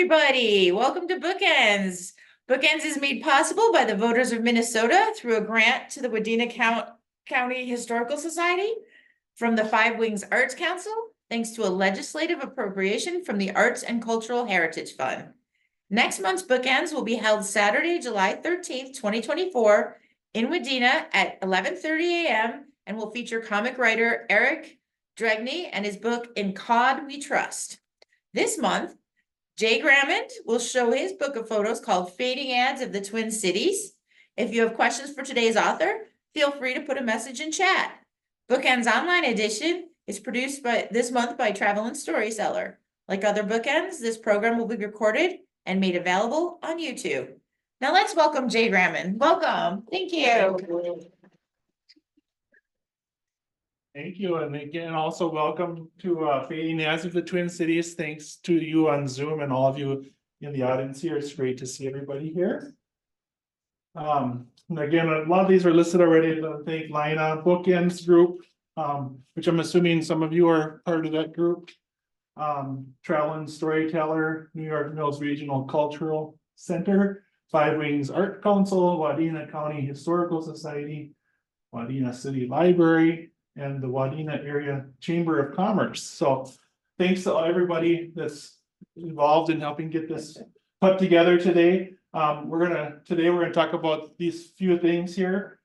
everybody. Welcome to BookEnds. BookEnds is made possible by the voters of Minnesota through a grant to the Wadena County Historical Society from the Five Wings Arts Council, thanks to a legislative appropriation from the Arts and Cultural Heritage Fund. Next month's BookEnds will be held Saturday, July 13th, 2024 in Wadena at 11:30 a.m. and will feature comic writer Eric Dregney and his book In Cod We Trust. This month, Jay Grammond will show his book of photos called Fading Ads of the Twin Cities. If you have questions for today's author, feel free to put a message in chat. BookEnds Online Edition is produced this month by Travel and Storyseller. Like other BookEnds, this program will be recorded and made available on YouTube. Now let's welcome Jay Grammond. Welcome. Thank you. Thank you, and again, also welcome to Fading Ads of the Twin Cities. Thanks to you on Zoom and all of you in the audience here. It's great to see everybody here. And again, a lot of these are listed already. Thank Lina, BookEnds group, which I'm assuming some of you are part of that group. Travel and Storyteller, New York Mills Regional Cultural Center, Five Wings Art Council, Wadena County Historical Society, Wadena City Library, and the Wadena Area Chamber of Commerce. So thanks to everybody that's involved in helping get this put together today. Today we're gonna talk about these few things here.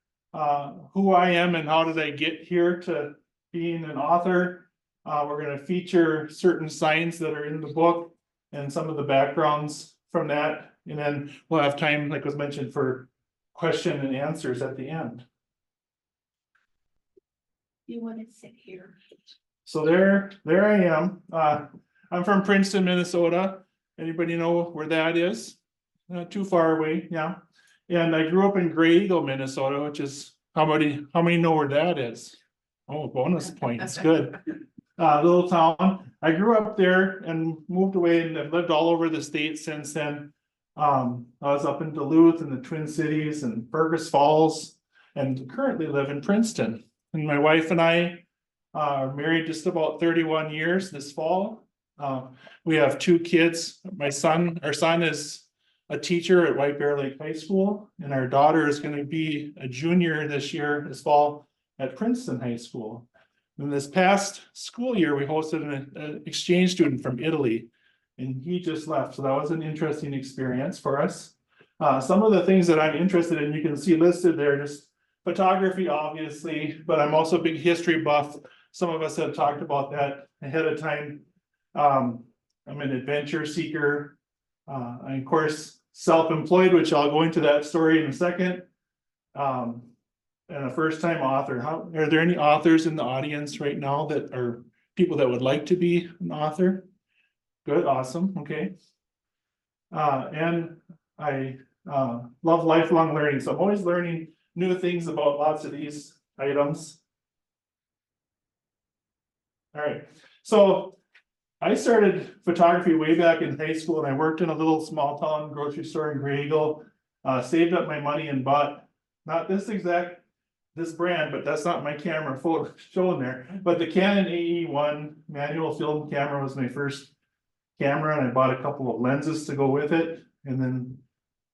Who I am and how did I get here to being an author. We're gonna feature certain signs that are in the book and some of the backgrounds from that. And then we'll have time, like was mentioned, for question and answers at the end. You want to sit here? So there I am. I'm from Princeton, Minnesota. Anybody know where that is? Not too far away, yeah. And I grew up in Gray Eagle, Minnesota, which is how many know where that is? Oh, bonus points, good. Little town. I grew up there and moved away and I've lived all over the state since then. I was up in Duluth and the Twin Cities and Fergus Falls, and currently live in Princeton. And my wife and I are married just about 31 years this fall. We have two kids. Our son is a teacher at White Bear Lake High School, and our daughter is going to be a junior this fall at Princeton High School. In this past school year, we hosted an exchange student from Italy, and he just left. So that was an interesting experience for us. Some of the things that I'm interested in, you can see listed there, just photography, obviously, but I'm also a big history buff. Some of us have talked about that ahead of time. I'm an adventure seeker. And of course, self-employed, which I'll go into that story in a second. And a first-time author. Are there any authors in the audience right now that are people that would like to be an author? Good, awesome, okay. And I love lifelong learning, so I'm always learning new things about lots of these items. All right, so I started photography way back in high school, and I worked in a little small town grocery store in Gray Eagle, saved up my money and bought not this brand, but that's not my camera photo shown there, but the Canon AE1 manual film camera was my first camera, and I bought a couple of lenses to go with it, and then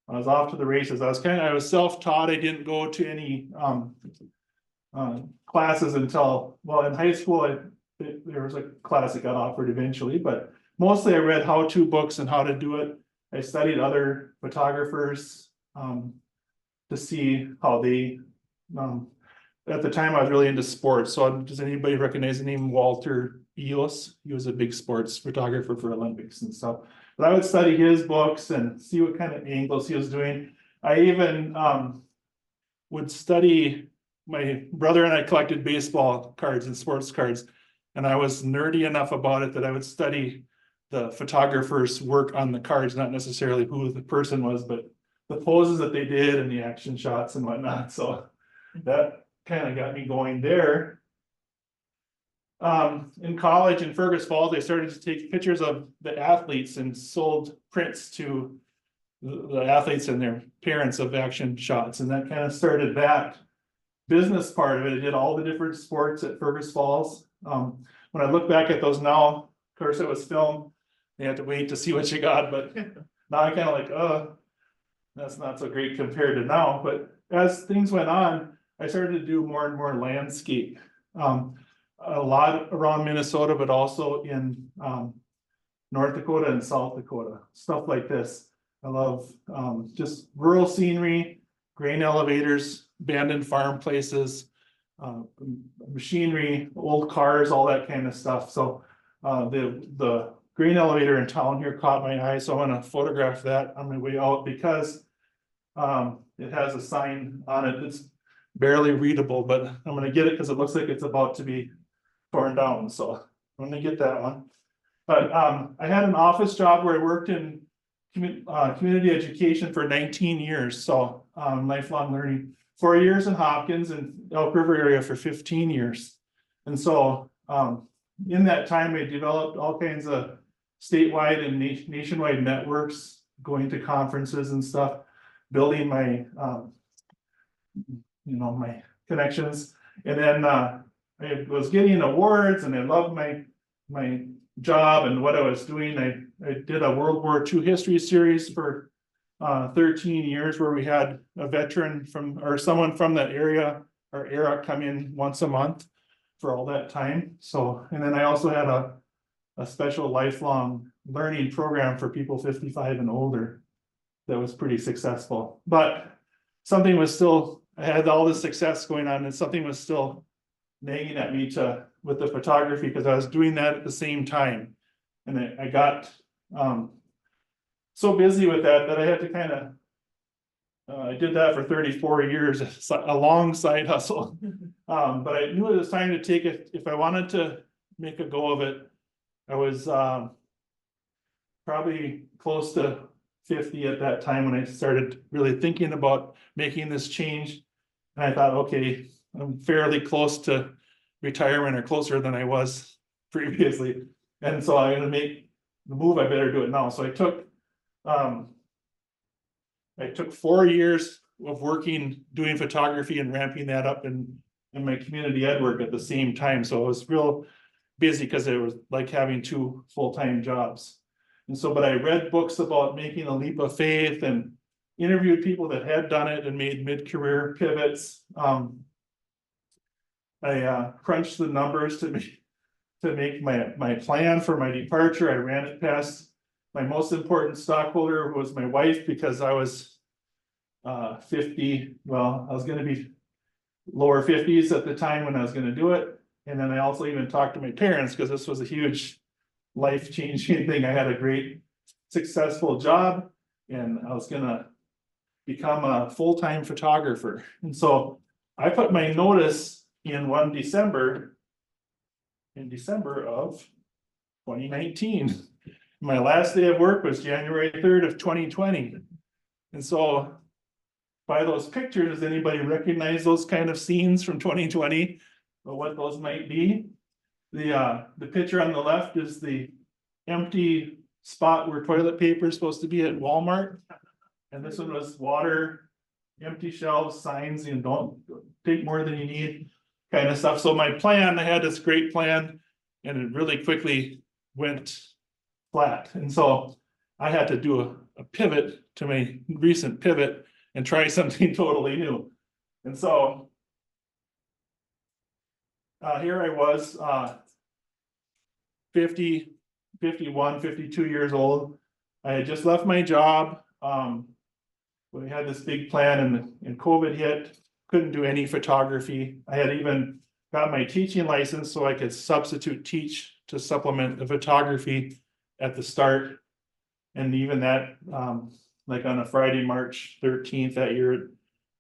I was off to the races. I was self-taught. I didn't go to any classes until, well, in high school, there was a class that got offered eventually, but mostly I read how-to books and how to do it. I studied other photographers to see how they, at the time I was really into sports. So does anybody recognize the name Walter Eos? He was a big sports photographer for Olympics and stuff. But I would study his books and see what kind of angles he was doing. I even would study, my brother and I collected baseball cards and sports cards, and I was nerdy enough about it that I would study the photographer's work on the cards, not necessarily who the person was, but the poses that they did and the action shots and whatnot. So that kind of got me going there. In college in Fergus Falls, I started to take pictures of the athletes and sold prints to the athletes and their parents of action shots. And that kind of started that business part of it. I did all the different sports at Fergus Falls. When I look back at those now, of course it was film. You have to wait to see what you got, but now I kind of like, that's not so great compared to now, but as things went on, I started to do more and more landscape. A lot around Minnesota, but also in North Dakota and South Dakota, stuff like this. I love just rural scenery, grain elevators, abandoned farm places, machinery, old cars, all that kind of stuff. So the grain elevator in town here caught my eye, so I'm gonna photograph that on my way out because it has a sign on it that's barely readable, but I'm gonna get it because it looks like it's about to be torn down, so I'm gonna get that one. But I had an office job where I worked in community education for 19 years, so lifelong learning. 4 years in Hopkins and Elk River area for 15 years. And so in that time, I developed all kinds of statewide and nationwide networks, going to conferences and stuff, building my my connections. And then I was getting awards and I loved my job and what I was doing. I did a World War II history series for 13 years where we had a veteran from or someone from that area or era come in once a month for all that time. So, and then I also had a special lifelong learning program for people 55 and older that was pretty successful. But something was still, I had all this success going on and something was still nagging at me with the photography because I was doing that at the same time. And I got so busy with that I had to kind of, I did that for 34 years, a long side hustle. But I knew it was time to take it. If I wanted to make a go of it, I was probably close to 50 at that time when I started really thinking about making this change. And I thought, okay, I'm fairly close to retirement or closer than I was previously. And so I'm gonna make the move, I better do it now. So I took 4 years of working, doing photography and ramping that up in my community ed work at the same time. So I was real busy because it was like having 2 full-time jobs. And so, but I read books about making a leap of faith and interviewed people that had done it and made mid-career pivots. I crunched the numbers to make my plan for my departure. I ran it past my most important stockholder, who was my wife, because I was 50. Well, I was going to be lower 50s at the time when I was going to do it. And then I also even talked to my parents because this was a huge life-changing thing. I had a great, successful job, and I was gonna become a full-time photographer. And so I put my notice in in December of 2019. My last day of work was January 3rd of 2020. And so by those pictures, does anybody recognize those kind of scenes from 2020 or what those might be? The picture on the left is the empty spot where toilet paper is supposed to be at Walmart. And this one was water, empty shelves, signs, don't take more than you need, kind of stuff. So my plan, I had this great plan and it really quickly went flat. And so I had to do a pivot to my recent pivot and try something totally new. And so here I was, 50, 51, 52 years old. I had just left my job. We had this big plan and COVID hit, couldn't do any photography. I had even got my teaching license so I could substitute teach to supplement the photography at the start. And even that, like on a Friday, March 13th that year,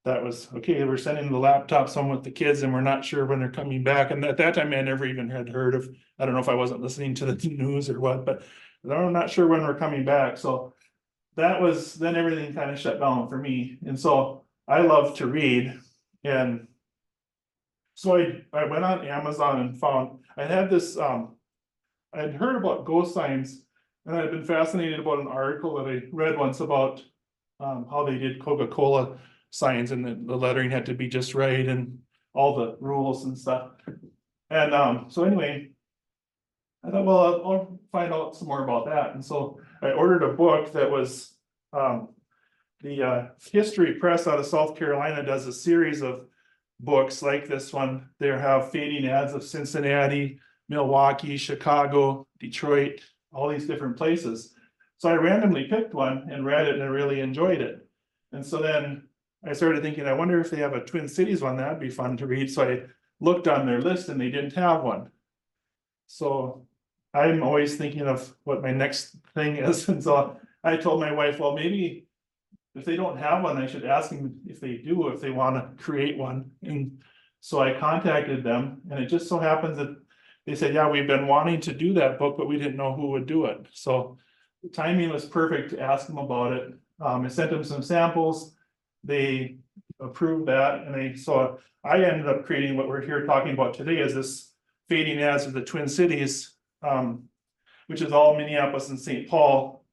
that was, okay, we're sending the laptops home with the kids and we're not sure when they're coming back. And at that time, I never even had heard of, I don't know if I wasn't listening to the news or what, but I'm not sure when we're coming back. So that was, then everything kind of shut down for me. And so I love to read. And so I went on Amazon and found, I had this, I'd heard about ghost signs and I'd been fascinated about an article that I read once about how they did Coca-Cola signs and the lettering had to be just right and all the rules and stuff. And so anyway, I thought, well, I'll find out some more about that, and so I ordered a book that was, the History Press out of South Carolina does a series of books like this one. They have fading ads of Cincinnati, Milwaukee, Chicago, Detroit, all these different places. So I randomly picked one and read it and I really enjoyed it. And so then I started thinking, I wonder if they have a Twin Cities one, that'd be fun to read. So I looked on their list and they didn't have one. So I'm always thinking of what my next thing is. And so I told my wife, well, maybe if they don't have one, I should ask them if they do, if they want to create one. And so I contacted them, and it just so happens that they said, yeah, we've been wanting to do that book, but we didn't know who would do it. So the timing was perfect to ask them about it. I sent them some samples. They approved that, and so I ended up creating what we're here talking about today is this fading ads of the Twin Cities, which is all Minneapolis and St. Paul.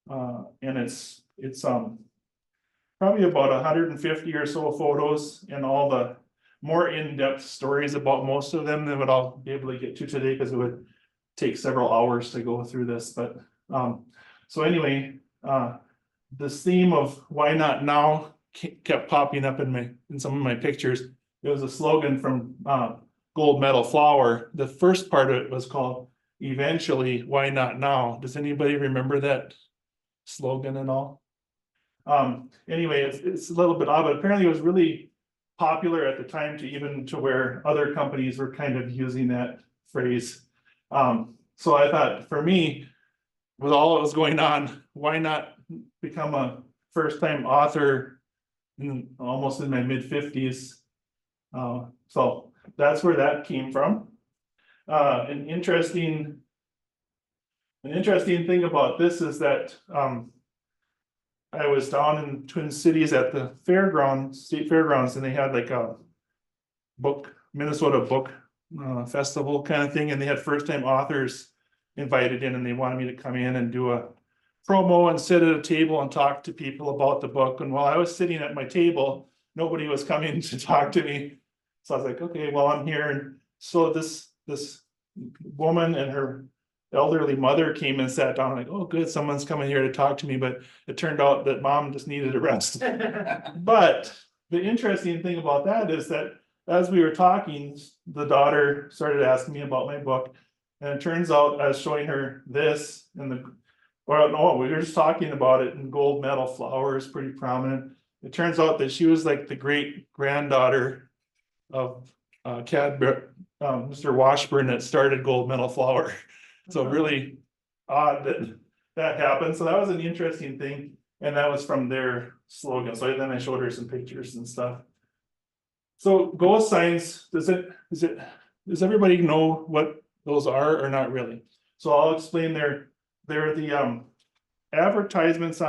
And it's probably about 150 or so photos and all the more in-depth stories about most of them than what I'll be able to get to today, because it would take several hours to go through this. But so anyway, this theme of why not now kept popping up in some of my pictures. It was a slogan from Gold Medal Flower. The first part of it was called "Eventually, Why Not Now." Does anybody remember that slogan at all? Anyway, it's a little bit odd, but apparently it was really popular at the time to where other companies were kind of using that phrase. So I thought, for me, with all that was going on, why not become a first-time author almost in my mid-50s? So that's where that came from. An interesting thing about this is that I was down in Twin Cities at the state fairgrounds, and they had like a Minnesota book festival kind of thing, and they had first-time authors invited in, and they wanted me to come in and do a promo and sit at a table and talk to people about the book. And while I was sitting at my table, nobody was coming to talk to me. So I was like, okay, well, I'm here. And so this woman and her elderly mother came and sat down, like, oh, good, someone's coming here to talk to me. But it turned out that mom just needed a rest. But the interesting thing about that is that as we were talking, the daughter started asking me about my book. And it turns out I was showing her this, and well, no, we were just talking about it, and Gold Medal Flower is pretty prominent. It turns out that she was like the great granddaughter of Mr. Washburn that started Gold Medal Flower. So really odd that happened. So that was an interesting thing. And that was from their slogan. So then I showed her some pictures and stuff. So ghost signs, does everybody know what those are or not really? So I'll explain. They're the advertisements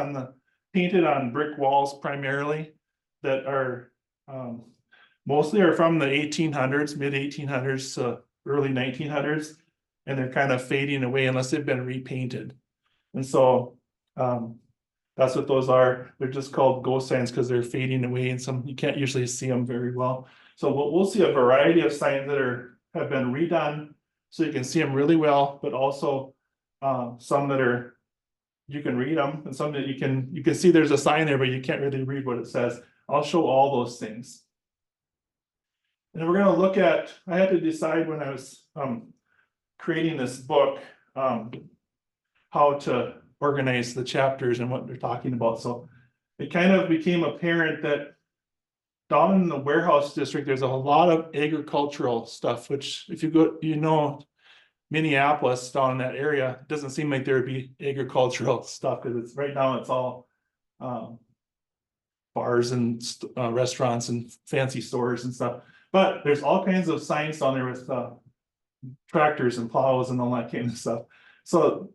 painted on brick walls primarily, that are mostly are from the 1800s, mid 1800s to early 1900s, and they're kind of fading away unless they've been repainted. And so that's what those are. They're just called ghost signs because they're fading away, and you can't usually see them very well. So we'll see a variety of signs that have been redone, so you can see them really well, but also some that you can read them, and some that you can see there's a sign there, but you can't really read what it says. I'll show all those things. And we're going to look at, I had to decide when I was creating this book, how to organize the chapters and what they're talking about. So it kind of became apparent that down in the warehouse district, there's a lot of agricultural stuff, which if you go, Minneapolis down in that area, it doesn't seem like there would be agricultural stuff, because right now it's all bars and restaurants and fancy stores and stuff. But there's all kinds of signs down there with tractors and plows and all that kind of stuff. So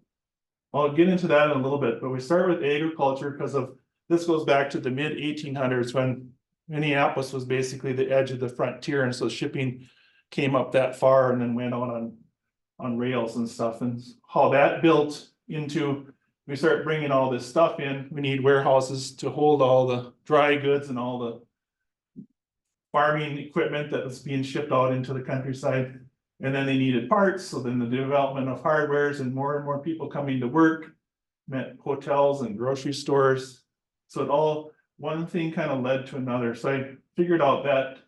I'll get into that in a little bit, but we start with agriculture because this goes back to the mid 1800s when Minneapolis was basically the edge of the frontier, and so shipping came up that far and then went out on rails and stuff, and how that built into, we start bringing all this stuff in. We need warehouses to hold all the dry goods and all the farming equipment that was being shipped out into the countryside. And then they needed parts, so then the development of hardwares and more people coming to work meant hotels and grocery stores. So it all, one thing kind of led to another, so I figured out that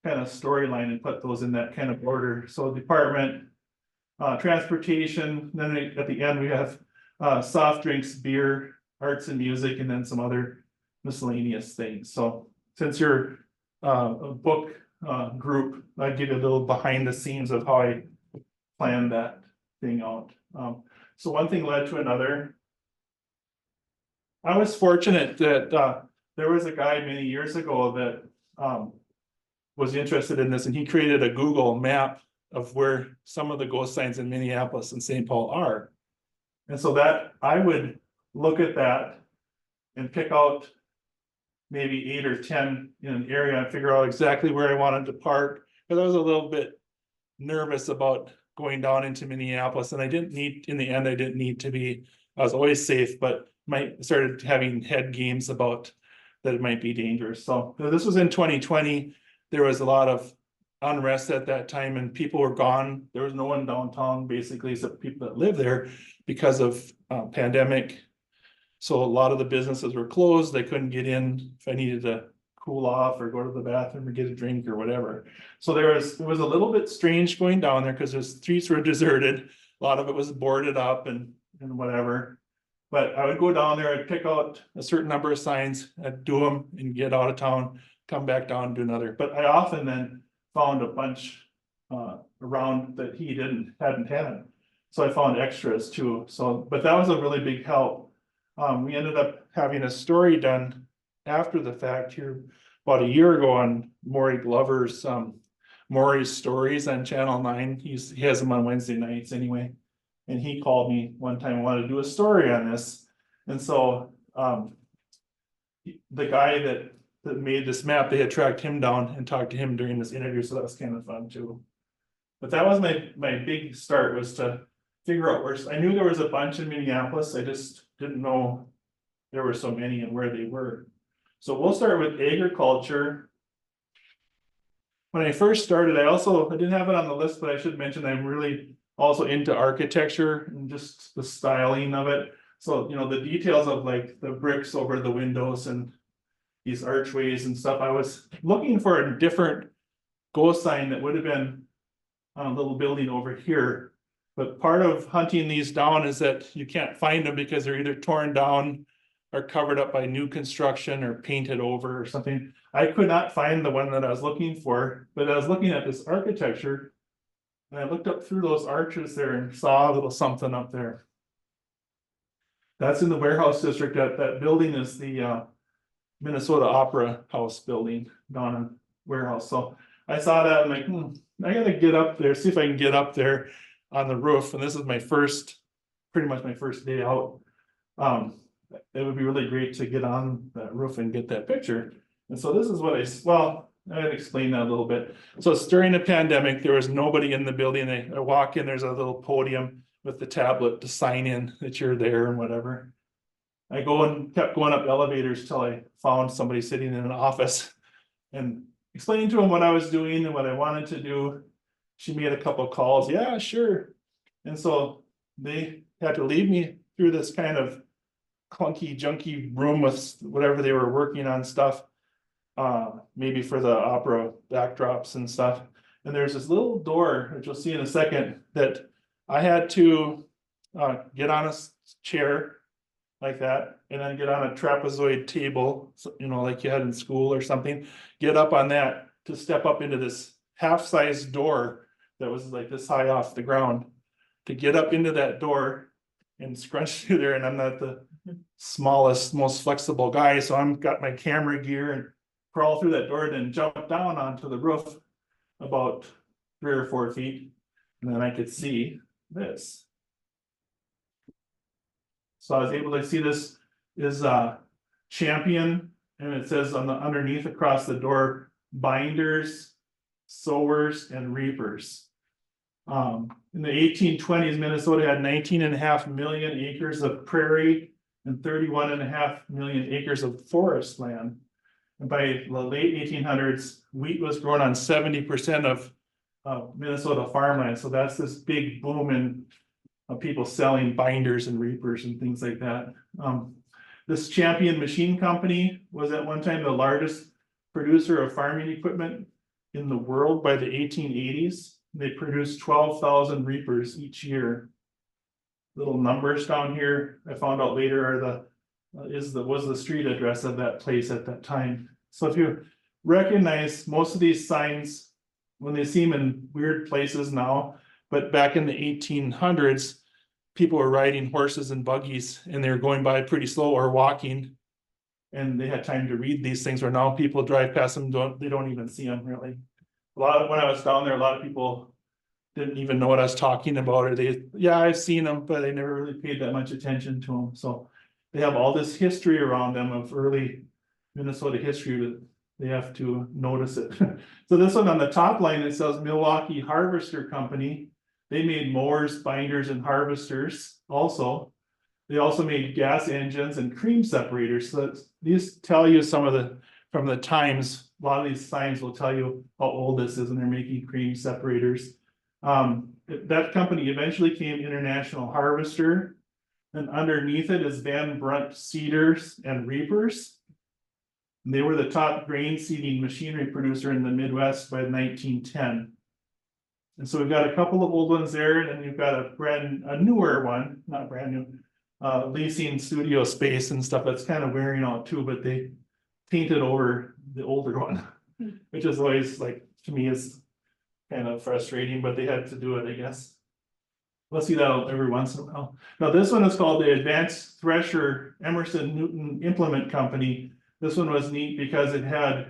kind of storyline and put those in that kind of order. So department, transportation, then at the end we have soft drinks, beer, arts and music, and then some other miscellaneous things. So since you're a book group, I give you a little behind the scenes of how I planned that thing out. So one thing led to another. I was fortunate that there was a guy many years ago that was interested in this, and he created a Google map of where some of the ghost signs in Minneapolis and St. Paul are. And so that I would look at that and pick out maybe 8 or 10 in an area and figure out exactly where I wanted to park. Because I was a little bit nervous about going down into Minneapolis, and I didn't need, in the end, I didn't need to be, I was always safe, but started having head games about that it might be dangerous. So this was in 2020. There was a lot of unrest at that time and people were gone. There was no one downtown basically except people that live there because of pandemic. So a lot of the businesses were closed. They couldn't get in if I needed to cool off or go to the bathroom or get a drink or whatever. So it was a little bit strange going down there because the streets were deserted. A lot of it was boarded up and whatever. But I would go down there, I'd pick out a certain number of signs, I'd do them and get out of town, come back down and do another. But I often then found a bunch around that he hadn't had. So I found extras too. So, but that was a really big help. We ended up having a story done after the fact here about a year ago on Maury Glover's Maury's Stories on Channel 9. He has them on Wednesday nights anyway. And he called me one time and wanted to do a story on this. And so the guy that made this map, they had tracked him down and talked to him during this interview. So that was kind of fun too. But that was my big start, was to figure out where, I knew there was a bunch in Minneapolis. I just didn't know there were so many and where they were. So we'll start with agriculture. When I first started, I didn't have it on the list, but I should mention I'm really also into architecture and just the styling of it. So, you know, the details of like the bricks over the windows and these archways and stuff. I was looking for a different ghost sign that would have been on a little building over here. But part of hunting these down is that you can't find them because they're either torn down or covered up by new construction or painted over or something. I could not find the one that I was looking for, but I was looking at this architecture and I looked up through those arches there and saw a little something up there. That's in the warehouse district. That building is the Minnesota Opera House building down in warehouse. So I saw that, I'm like, I gotta get up there, see if I can get up there on the roof. And this is pretty much my first day out. It would be really great to get on that roof and get that picture. And so this is what I gotta explain that a little bit. So it's during the pandemic, there was nobody in the building. I walk in, there's a little podium with the tablet to sign in that you're there and whatever. I kept going up elevators till I found somebody sitting in an office and explaining to him what I was doing and what I wanted to do. She made a couple of calls. Yeah, sure. And so they had to lead me through this kind of clunky, junky room with whatever they were working on stuff, maybe for the opera backdrops and stuff. And there's this little door, which you'll see in a second, that I had to get on a chair like that, and then get on a trapezoid table, you know, like you had in school or something, get up on that to step up into this half-size door that was like this high off the ground, to get up into that door and scrunch through there. And I'm not the smallest, most flexible guy, so I'm got my camera gear and crawl through that door and then jump down onto the roof about 3 or 4 feet, and then I could see this. So I was able to see this is Champion, and it says on the underneath across the door, binders, sowers, and reapers. In the 1820s, Minnesota had 19.5 million acres of prairie and 31.5 million acres of forest land. And by the late 1800s, wheat was grown on 70% of Minnesota farmland, so that's this big boom in people selling binders and reapers and things like that. This Champion Machine Company was at one time the largest producer of farming equipment in the world by the 1880s. They produced 12,000 reapers each year. Little numbers down here, I found out later, are was the street address of that place at that time. So if you recognize most of these signs, when they seem in weird places now, but back in the 1800s, people were riding horses and buggies and they were going by pretty slow or walking. And they had time to read these things, where now people drive past them, they don't even see them really. When I was down there, a lot of people didn't even know what I was talking about, or yeah, I've seen them, but they never really paid that much attention to them. So they have all this history around them of early Minnesota history that they have to notice it. So this one on the top line, it says Milwaukee Harvester Company. They made mowers, binders, and harvesters also. They also made gas engines and cream separators. So these tell you some of from the times. A lot of these signs will tell you how old this is, and they're making cream separators. That company eventually came International Harvester, and underneath it is Van Brunt Seeders and Reapers. And they were the top grain seeding machinery producer in the Midwest by 1910. And so we've got a couple of old ones there, and then you've got a newer one, not brand new, leasing studio space and stuff that's kind of wearing out too, but they painted over the older one, which is always, like, to me, is kind of frustrating, but they had to do it, I guess. We'll see that every once in a while. Now, this one is called the Advanced Thresher Emerson Newton Implement Company. This one was neat because it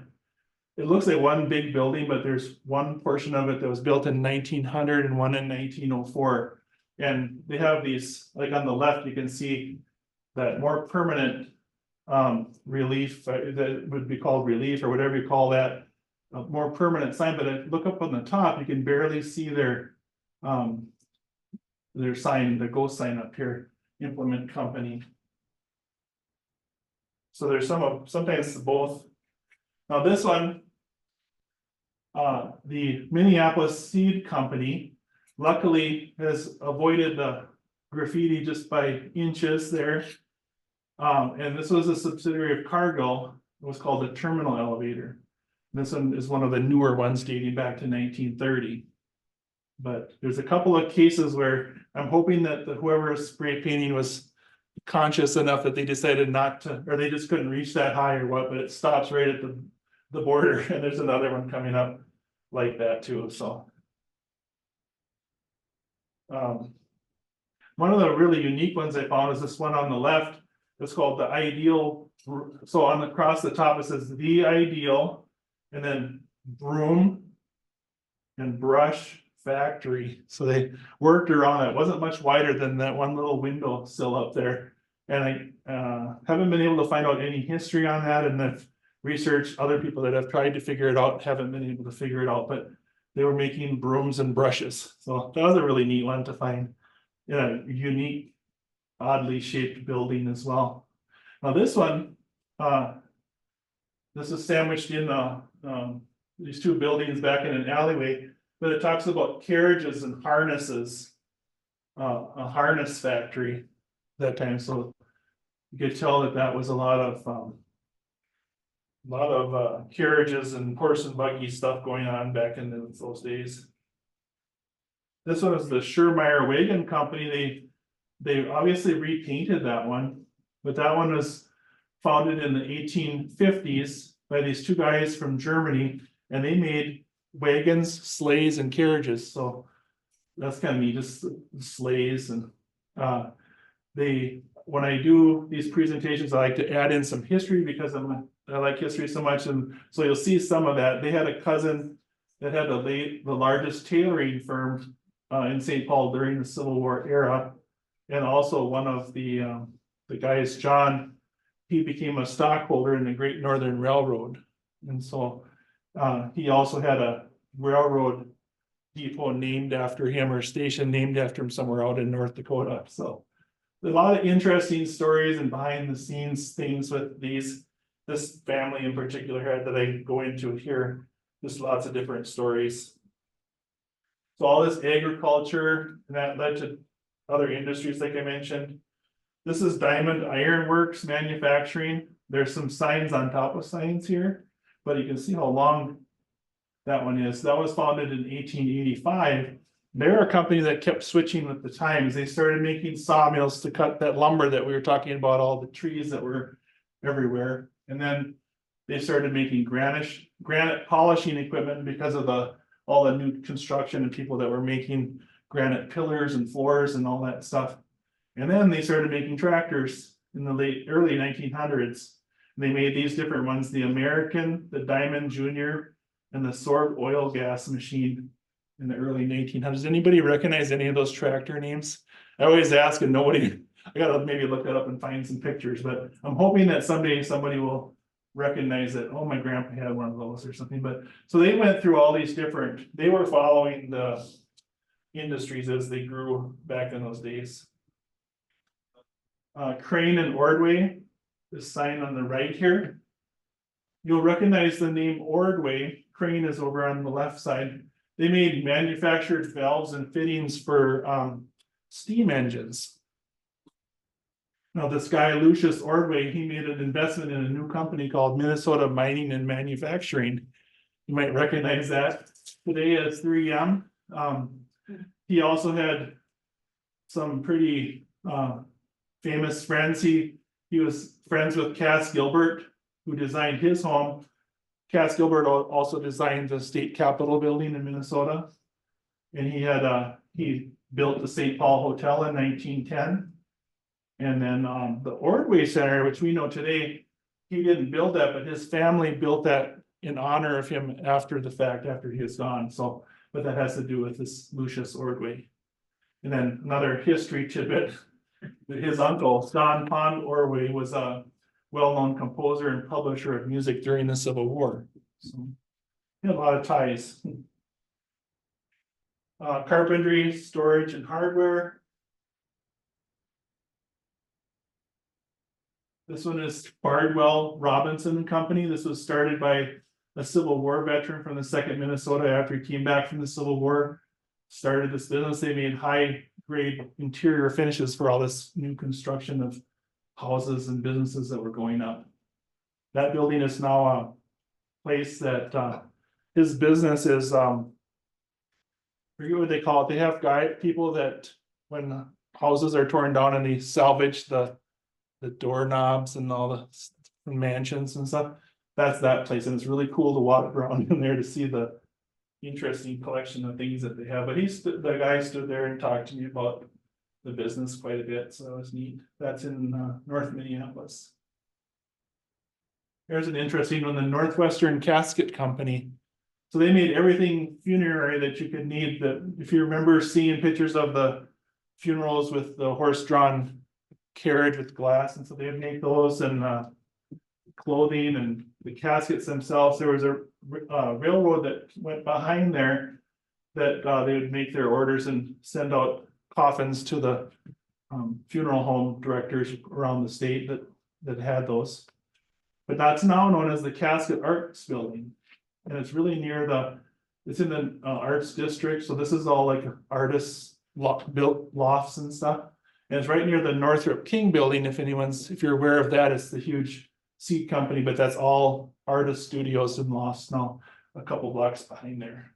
looks like one big building, but there's one portion of it that was built in 1900 and one in 1904. And they have these, like on the left, you can see that more permanent relief, that would be called relief or whatever you call that, a more permanent sign. But look up on the top, you can barely see their sign, the ghost sign up here, Implement Company. So there's sometimes both. Now this one, the Minneapolis Seed Company, luckily has avoided the graffiti just by inches there. And this was a subsidiary of Cargill. It was called the Terminal Elevator. This one is one of the newer ones dating back to 1930. But there's a couple of cases where I'm hoping that whoever was spray painting was conscious enough that they decided not to, or they just couldn't reach that high or what, but it stops right at the border, and there's another one coming up like that too. So one of the really unique ones I found is this one on the left. It's called the Ideal. So across the top it says the Ideal, and then Broom and Brush Factory. So they worked around it. It wasn't much wider than that one little window sill up there. And I haven't been able to find out any history on that, and I've researched other people that have tried to figure it out, haven't been able to figure it out, but they were making brooms and brushes. So that was a really neat one to find in a unique, oddly shaped building as well. Now this one, this is sandwiched in these two buildings back in an alleyway, but it talks about carriages and harnesses, a harness factory that time. So you could tell that was a lot of carriages and horse and buggy stuff going on back in those days. This one is the Schurmeyer Wagon Company. They obviously repainted that one, but that one was founded in the 1850s by these two guys from Germany, and they made wagons, sleighs, and carriages. So that's kind of neat, just sleighs. And when I do these presentations, I like to add in some history because I like history so much, and so you'll see some of that. They had a cousin that had the largest tailoring firm in St. Paul during the Civil War era, and also one of the guys, John, he became a stockholder in the Great Northern Railroad, and so he also had a railroad depot named after him, or station named after him somewhere out in North Dakota. So a lot of interesting stories and behind the scenes things with this family in particular that I go into here. Just lots of different stories. So all this agriculture, and that led to other industries like I mentioned. This is Diamond Iron Works Manufacturing. There's some signs on top of signs here, but you can see how long that one is. That was founded in 1885. They're a company that kept switching with the times. They started making sawmills to cut that lumber that we were talking about, all the trees that were everywhere. And then they started making granite polishing equipment because of all the new construction and people that were making granite pillars and floors and all that stuff. And then they started making tractors in the early 1900s. They made these different ones, the American, the Diamond Junior, and the Sword oil gas machine in the early 1900s. Anybody recognize any of those tractor names? I always ask and nobody, I gotta maybe look that up and find some pictures, but I'm hoping that someday somebody will recognize that, oh, my grandpa had one of those or something. But so they went through all these different, they were following the industries as they grew back in those days. Crane and Ordway, the sign on the right here. You'll recognize the name Ordway. Crane is over on the left side. They made manufactured valves and fittings for steam engines. Now, this guy, Lucius Ordway, he made an investment in a new company called Minnesota Mining and Manufacturing. You might recognize that today as 3M. He also had some pretty famous friends. He was friends with Cass Gilbert, who designed his home. Cass Gilbert also designed the state capitol building in Minnesota. And he built the St. Paul Hotel in 1910. And then the Ordway Center, which we know today, he didn't build that, but his family built that in honor of him after the fact, after he was gone. So, but that has to do with this Lucius Ordway. And then another history tidbit, his uncle, Don Pond Ordway, was a well-known composer and publisher of music during the Civil War. So he had a lot of ties. Carpentry, storage, and hardware. This one is Bardwell Robinson and Company. This was started by a Civil War veteran from the 2nd Minnesota after he came back from the Civil War. Started this business. They made high-grade interior finishes for all this new construction of houses and businesses that were going up. That building is now a place that his business is, I forget what they call it. They have people that when houses are torn down and they salvage the doorknobs and all the mansions and stuff. That's that place, and it's really cool to walk around in there to see the interesting collection of things that they have. But the guy stood there and talked to me about the business quite a bit, so it was neat. That's in North Minneapolis. Here's an interesting one, the Northwestern Casket Company. So they made everything funerary that you could need. That if you remember seeing pictures of the funerals with the horse-drawn carriage with glass, and so they would make those, and clothing and the caskets themselves. There was a railroad that went behind there that they would make their orders and send out coffins to the funeral home directors around the state that had those. But that's now known as the Casket Arts Building, and it's really near it's in the Arts District. So this is all like artists built lofts and stuff. And it's right near the Northrop King building. If you're aware of that, it's the huge seed company, but that's all artist studios and lofts now, a couple blocks behind there.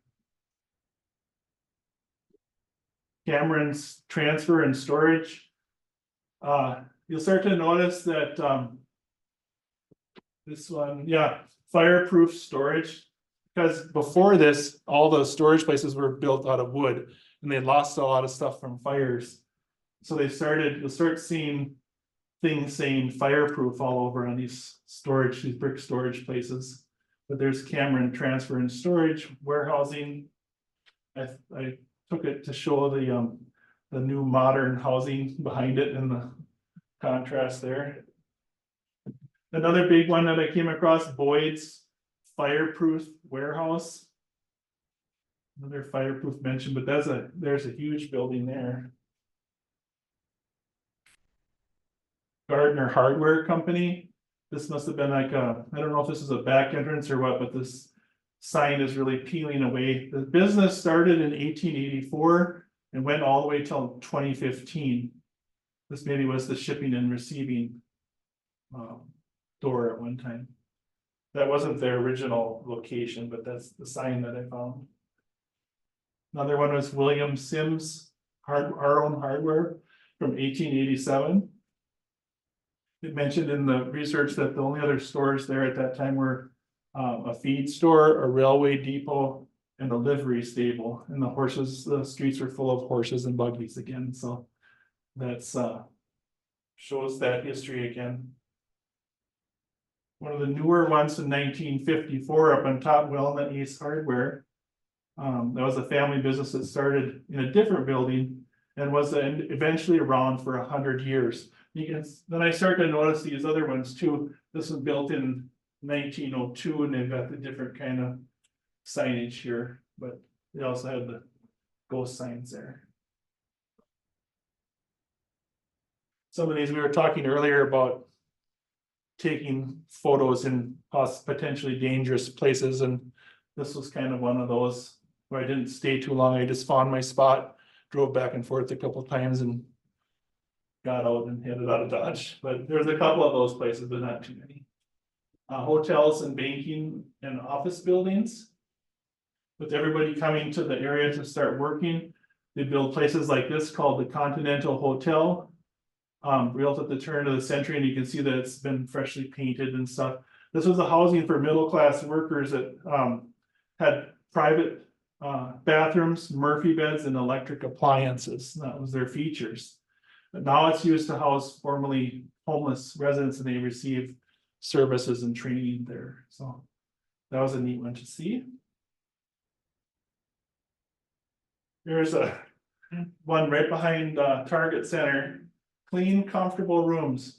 Cameron's transfer and storage. You'll start to notice that this one, yeah, fireproof storage. Because before this, all the storage places were built out of wood and they lost a lot of stuff from fires. So you'll start seeing things saying fireproof all over on these brick storage places. But there's Cameron transfer and storage warehousing. I took it to show the new modern housing behind it and the contrast there. Another big one that I came across, Boyd's Fireproof Warehouse. Another fireproof mention, but there's a huge building there. Gardner Hardware Company. This must have been like I don't know if this is a back entrance or what, but this sign is really peeling away. The business started in 1884 and went all the way till 2015. This maybe was the shipping and receiving door at one time. That wasn't their original location, but that's the sign that I found. Another one was William Sims Our Own Hardware from 1887. It mentioned in the research that the only other stores there at that time were a feed store, a railway depot, and a livery stable. And the streets were full of horses and buggies again. So that's shows that history again. One of the newer ones in 1954 up on top, Walnut Ace Hardware. That was a family business that started in a different building and was eventually around for 100 years. Then I started to notice these other ones too. This was built in 1902 and they've got the different kind of signage here, but they also have the ghost signs there. Some of these we were talking earlier about taking photos in potentially dangerous places, and this was kind of one of those where I didn't stay too long. I just found my spot, drove back and forth a couple of times and got out and headed out of Dodge. But there's a couple of those places, but not too many. Hotels and banking and office buildings. With everybody coming to the area to start working, they build places like this called the Continental Hotel. Built at the turn of the century, and you can see that it's been freshly painted and stuff. This was a housing for middle-class workers that had private bathrooms, Murphy beds, and electric appliances. That was their features. But now it's used to house formerly homeless residents, and they receive services and training there. So that was a neat one to see. There's a one right behind Target Center. Clean, comfortable rooms,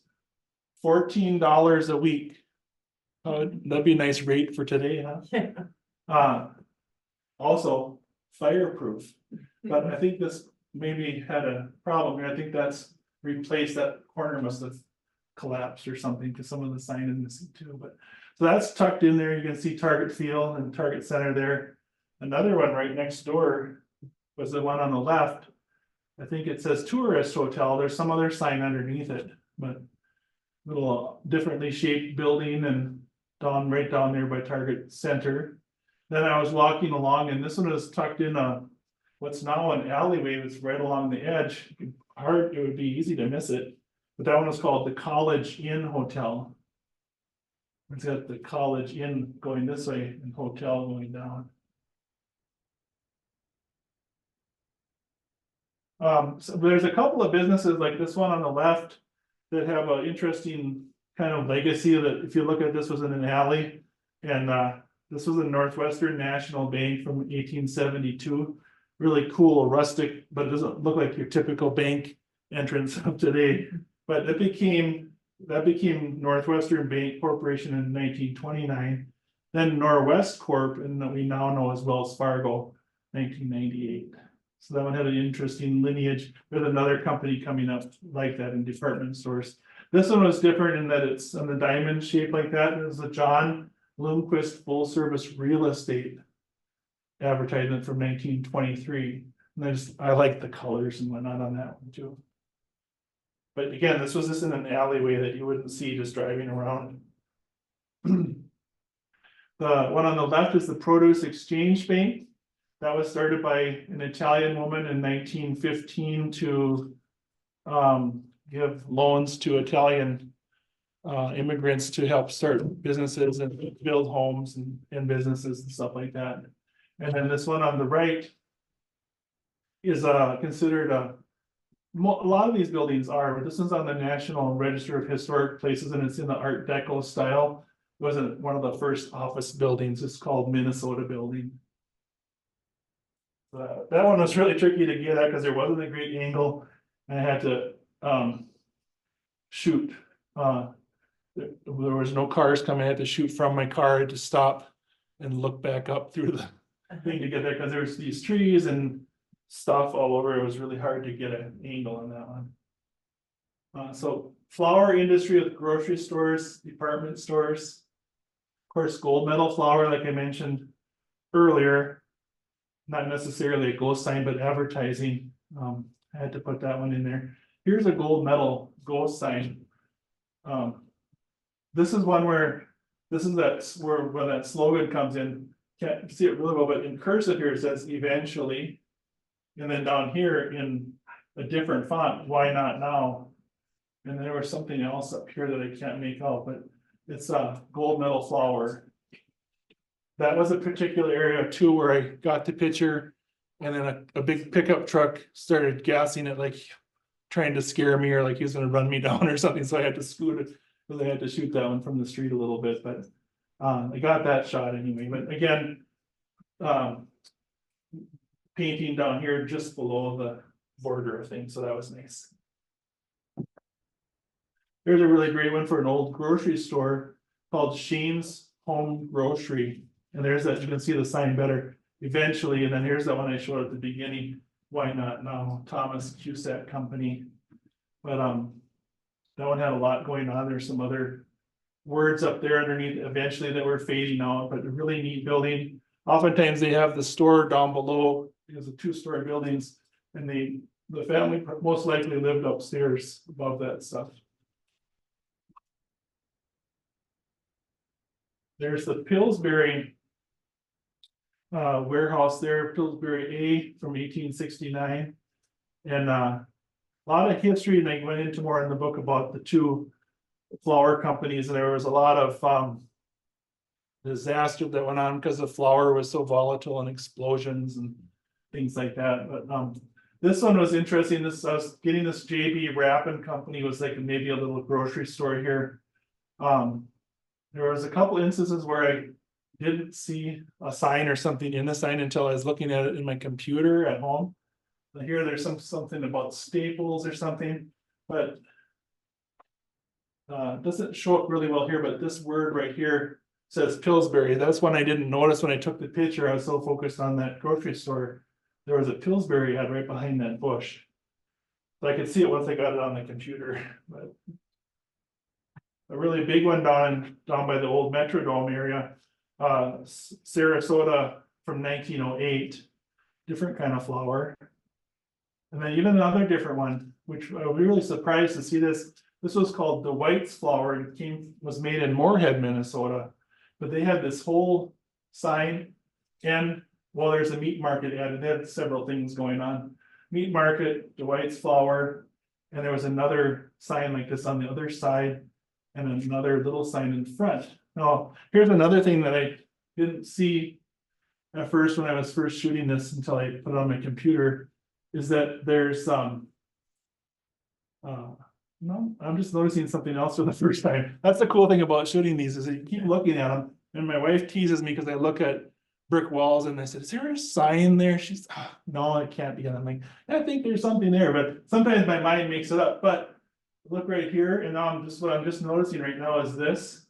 $14 a week. That'd be a nice rate for today, huh? Also, fireproof, but I think this maybe had a problem here. I think that's replaced. That corner must have collapsed or something because some of the sign is missing too. But so that's tucked in there. You can see Target Field and Target Center there. Another one right next door was the one on the left. I think it says tourist hotel. There's some other sign underneath it, but little differently shaped building and right down there by Target Center. Then I was walking along and this one is tucked in what's now an alleyway that's right along the edge. It would be easy to miss it. But that one was called the College Inn Hotel. It's got the College Inn going this way and hotel going down. So there's a couple of businesses like this one on the left that have an interesting kind of legacy that if you look at this was in an alley, and this was a Northwestern National Bank from 1872. Really cool, rustic, but it doesn't look like your typical bank entrance of today. But that became Northwestern Bank Corporation in 1929. Then Norwest Corp, and that we now know as Wells Fargo, 1998. So that one had an interesting lineage. There's another company coming up like that in department stores. This one was different in that it's on the diamond shape like that. It was a John Bloomquist Full Service Real Estate advertisement from 1923. And I like the colors and whatnot on that one too. But again, this was just in an alleyway that you wouldn't see just driving around. The one on the left is the Produce Exchange Bank. That was started by an Italian woman in 1915 to give loans to Italian immigrants to help start businesses and build homes and businesses and stuff like that. And then this one on the right is considered a lot of these buildings are, but this one's on the National Register of Historic Places and it's in the Art Deco style. It wasn't one of the first office buildings. It's called Minnesota Building. That one was really tricky to get at because there wasn't a great angle and I had to shoot. There was no cars coming. I had to shoot from my car. I had to stop and look back up through the thing to get there because there's these trees and stuff all over. It was really hard to get an angle on that one. So flower industry with grocery stores, department stores. Of course, gold medal flour, like I mentioned, earlier. Not necessarily a ghost sign, but advertising. I had to put that one in there. Here's a gold medal ghost sign. This is one where, this is where that slogan comes in. Can't see it really well, but in cursive here it says eventually. And then down here in a different font, why not now? And there was something else up here that I can't make out, but it's a gold medal flower. That was a particular area too where I got the picture. And then a big pickup truck started gassing it, like trying to scare me, or like he was gonna run me down or something, so I had to scoot it. Because I had to shoot that one from the street a little bit, but I got that shot anyway. But again, painting down here just below the border of things, so that was nice. There's a really great one for an old grocery store called Shane's Home Grocery. And there's that, you can see the sign better eventually. And then here's that one I showed at the beginning. Why not now? Thomas Cusack Company. But that one had a lot going on. There's some other words up there underneath eventually that were fading out, but a really neat building. Oftentimes they have the store down below. It's a two-story buildings, and the family most likely lived upstairs above that stuff. There's the Pillsbury warehouse there, Pillsbury A from 1869. And a lot of history, and I went into more in the book about the two flour companies, and there was a lot of disaster that went on because the flour was so volatile, and explosions and things like that. But this one was interesting. I was getting this JB Rappin Company, was like maybe a little grocery store here. There was a couple instances where I didn't see a sign or something in the sign until I was looking at it in my computer at home. So here there's something about Staples or something, but doesn't show up really well here. But this word right here says Pillsbury. That's one I didn't notice when I took the picture. I was so focused on that grocery store. There was a Pillsbury ad right behind that bush. So I could see it once I got it on the computer. But a really big one down by the old Metrodome area, Sarasota from 1908, different kind of flower. And then even another different one, which I was really surprised to see this. This was called the White's flower. It was made in Moorhead, Minnesota. But they had this whole sign, and well, there's a meat market ad. They had several things going on. Meat market, the White's flower, and there was another sign like this on the other side, and another little sign in front. Now, here's another thing that I didn't see at first when I was first shooting this until I put it on my computer, is that there's no, I'm just noticing something else for the first time. That's the cool thing about shooting these, is that you keep looking at them. And my wife teases me because I look at brick walls and I said, is there a sign there? She's, no, it can't be. And I'm like, I think there's something there, but sometimes my mind makes it up. But look right here, and now what I'm just noticing right now is this.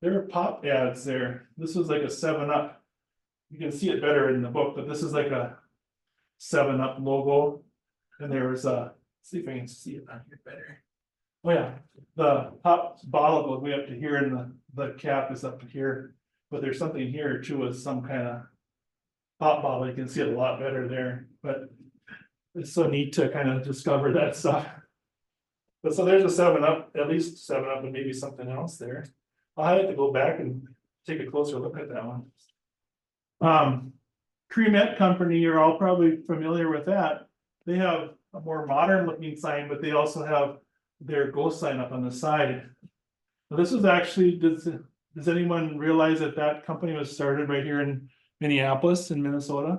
There are pop ads there. This was like a 7-Up. You can see it better in the book, but this is like a 7-Up logo. And there was a, see if I can see it on here better. Oh yeah, the top bottle goes way up to here, and the cap is up to here. But there's something here too with some kind of pop bottle. You can see it a lot better there. But it's so neat to kind of discover that stuff. But so there's a 7-Up, at least 7-Up, and maybe something else there. I'll have to go back and take a closer look at that one. Cremette Company, you're all probably familiar with that. They have a more modern looking sign, but they also have their ghost sign up on the side. Now, this was actually, does anyone realize that that company was started right here in Minneapolis in Minnesota?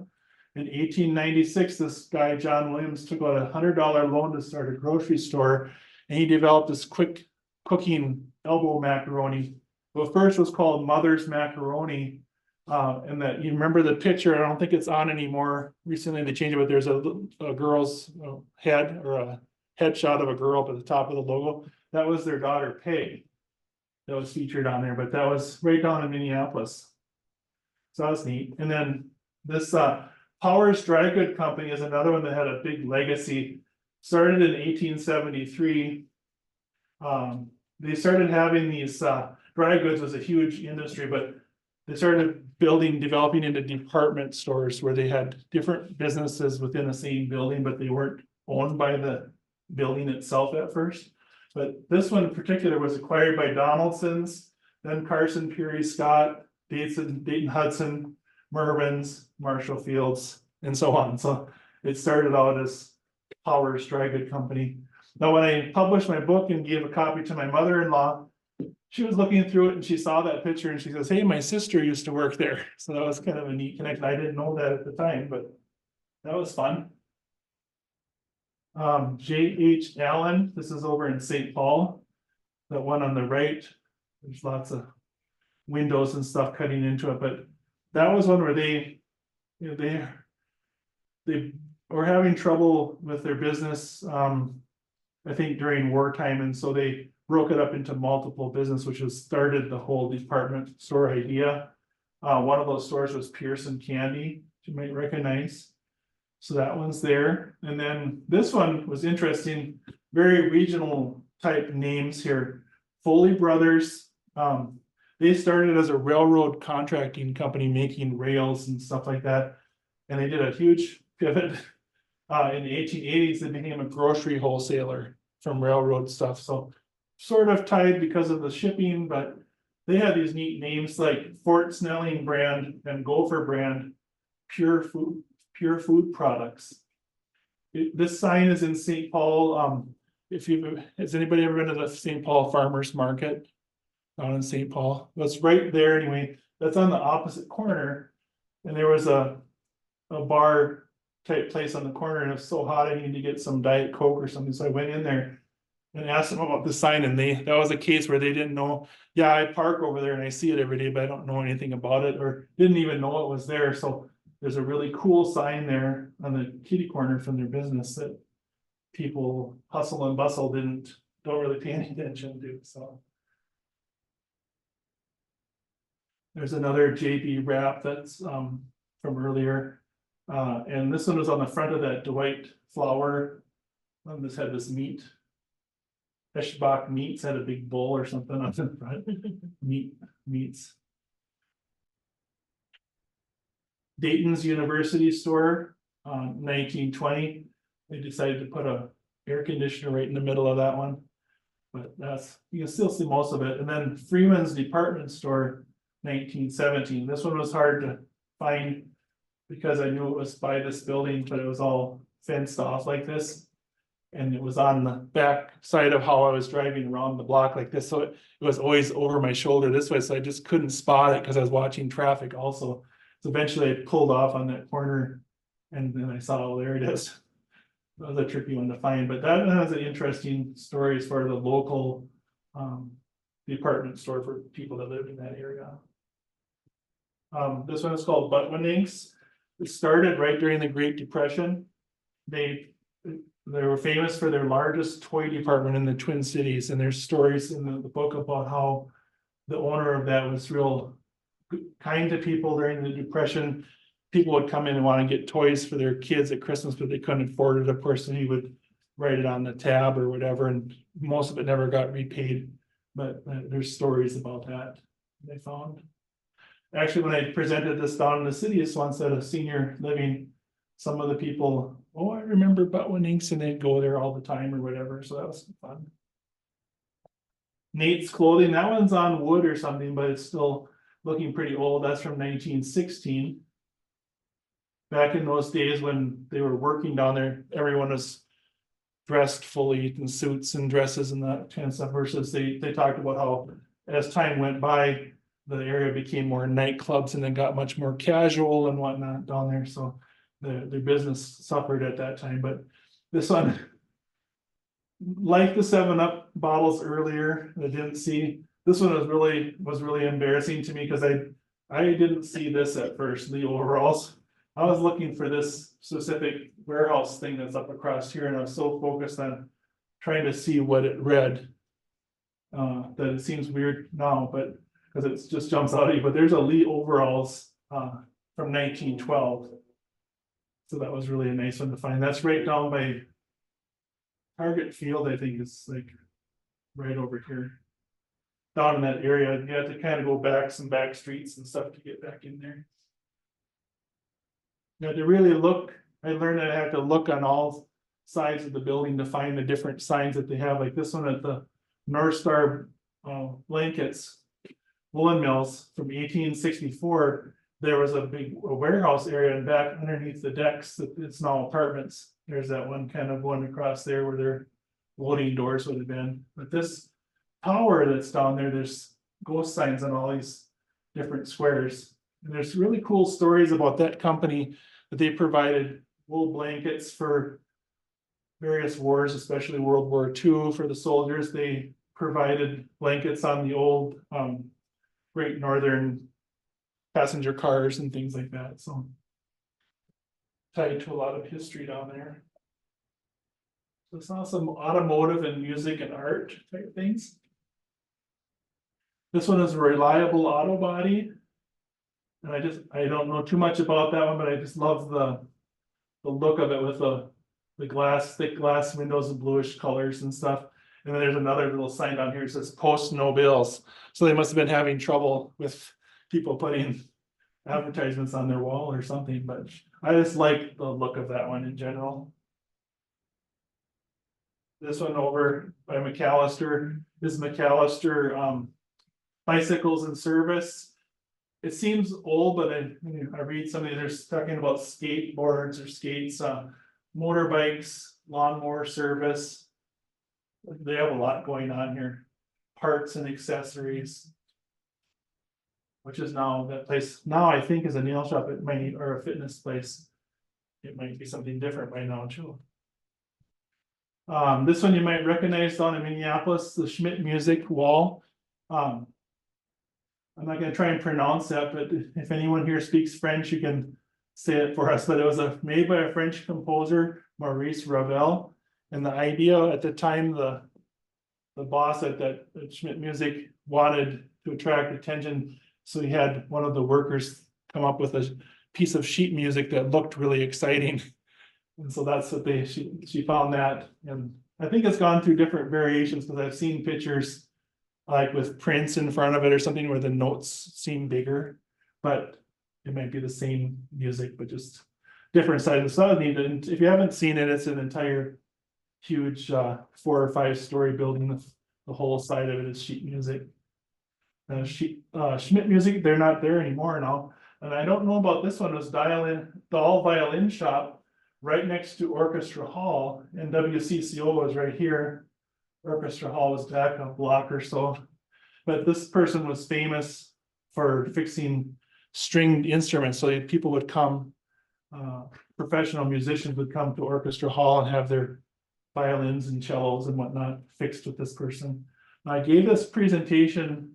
In 1896, this guy, John Williams, took out a $100 loan to start a grocery store, and he developed this quick cooking elbow macaroni. Well, first was called Mother's Macaroni. And that, you remember the picture, I don't think it's on anymore. Recently they changed it, but there's a girl's head, or a headshot of a girl up at the top of the logo. That was their daughter, Peg. That was featured on there, but that was right down in Minneapolis. So that was neat. And then this Powers Dry Good Company is another one that had a big legacy. Started in 1873. They started having these dry goods was a huge industry, but they started developing into department stores where they had different businesses within the same building, but they weren't owned by the building itself at first. But this one in particular was acquired by Donaldson's, then Carson, Peary, Scott, Dayton Hudson, Mervyn's, Marshall Fields, and so on. So it started out as Powers Dry Good Company. Now, when I published my book and gave a copy to my mother-in-law, she was looking through it and she saw that picture and she says, "Hey, my sister used to work there." So that was kind of a neat connection. I didn't know that at the time, but that was fun. J.H. Allen, this is over in St. Paul. That one on the right, there's lots of windows and stuff cutting into it, but that was one where they were having trouble with their business, I think during wartime, and so they broke it up into multiple business, which has started the whole department store idea. One of those stores was Pearson Candy, which you might recognize. So that one's there. And then this one was interesting, very regional type names here. Foley Brothers, they started as a railroad contracting company making rails and stuff like that. And they did a huge pivot. In the 1880s, they became a grocery wholesaler from railroad stuff. So sort of tied because of the shipping, but they had these neat names like Fort Snelling brand and Gopher brand, pure food products. This sign is in St. Paul. Has anybody ever been to the St. Paul Farmers Market down in St. Paul? That's right there anyway. That's on the opposite corner. And there was a bar type place on the corner, and it was so hot I needed to get some Diet Coke or something. So I went in there and asked them about the sign, and that was a case where they didn't know. Yeah, I park over there and I see it every day, but I don't know anything about it, or didn't even know it was there. So there's a really cool sign there on the kitty corner from their business that people hustle and bustle don't really pay any attention to. So there's another JB wrap that's from earlier. And this one was on the front of that Dwight flour. This had this meat. Eschbach Meats had a big bowl or something on the front. Meats. Dayton's University store, 1920. They decided to put a air conditioner right in the middle of that one. But you can still see most of it. And then Freeman's Department Store, 1917. This one was hard to find because I knew it was by this building, but it was all fenced off like this. And it was on the back side of how I was driving around the block like this. So it was always over my shoulder this way. So I just couldn't spot it because I was watching traffic also. So eventually I pulled off on that corner and then I saw, oh, there it is. That was a tricky one to find, but that has an interesting story as far as the local department store for people that lived in that area. This one is called Butwinnink's. It started right during the Great Depression. They were famous for their largest toy department in the Twin Cities, and there's stories in the book about how the owner of that was real kind to people during the Depression. People would come in and want to get toys for their kids at Christmas, but they couldn't afford it, of course, and he would write it on the tab or whatever, and most of it never got repaid. But there's stories about that they found. Actually, when I presented this down in the city once at a senior living, some of the people, oh, I remember Butwinnink's, and they'd go there all the time or whatever, so that was fun. Nate's Clothing, that one's on wood or something, but it's still looking pretty old. That's from 1916. Back in those days when they were working down there, everyone was dressed fully in suits and dresses and that kind of stuff, versus they talked about how as time went by, the area became more nightclubs and then got much more casual and whatnot down there. So their business suffered at that time. But this one, like the 7-Up bottles earlier, I didn't see. This one was really embarrassing to me because I didn't see this at first, the overalls. I was looking for this specific warehouse thing that's up across here, and I was so focused on trying to see what it read that it seems weird now, but because it just jumps out at you. But there's a Lee overalls from 1912. So that was really a nice one to find. That's right down by Target Field, I think it's like right over here. down in that area. You have to kind of go back some back streets and stuff to get back in there. You have to really look, I learned that I have to look on all sides of the building to find the different signs that they have, like this one at the North Star blankets, woolen mills from 1864. There was a big warehouse area and back underneath the decks, it's now apartments. There's that one kind of one across there where their loading doors would have been. But this tower that's down there, there's ghost signs on all these different squares. And there's really cool stories about that company that they provided wool blankets for various wars, especially World War II for the soldiers. They provided blankets on the old Great Northern passenger cars and things like that. So tied to a lot of history down there. So it's not some automotive and music and art type things. This one is a reliable auto body. And I don't know too much about that one, but I just love the look of it with the thick glass windows and bluish colors and stuff. And then there's another little sign down here that says post no bills. So they must have been having trouble with people putting advertisements on their wall or something, but I just like the look of that one in general. This one over by McAllister is McAllister bicycles and service. It seems old, but I read some of these, they're talking about skateboards or skates, motorbikes, lawnmower service. They have a lot going on here. Parts and accessories. Which is now that place, now I think is a nail shop, it might, or a fitness place. It might be something different by now too. This one you might recognize down in Minneapolis, the Schmidt Music Wall. I'm not gonna try and pronounce that, but if anyone here speaks French, you can say it for us. But it was made by a French composer, Maurice Ravel. And the idea at the time, the boss at that Schmidt Music wanted to attract attention. So he had one of the workers come up with a piece of sheet music that looked really exciting. And so that's what she found that. And I think it's gone through different variations because I've seen pictures like with Prince in front of it or something where the notes seem bigger, but it might be the same music, but just different sizes. So I need to, if you haven't seen it, it's an entire huge 4 or 5 story building. The whole side of it is sheet music. Schmidt Music, they're not there anymore now. And I don't know about this one, it was the all violin shop right next to Orchestra Hall, and WCCO was right here. Orchestra Hall was back a block or so. But this person was famous for fixing stringed instruments. So people would come, professional musicians would come to Orchestra Hall and have their violins and cellos and whatnot fixed with this person. And I gave this presentation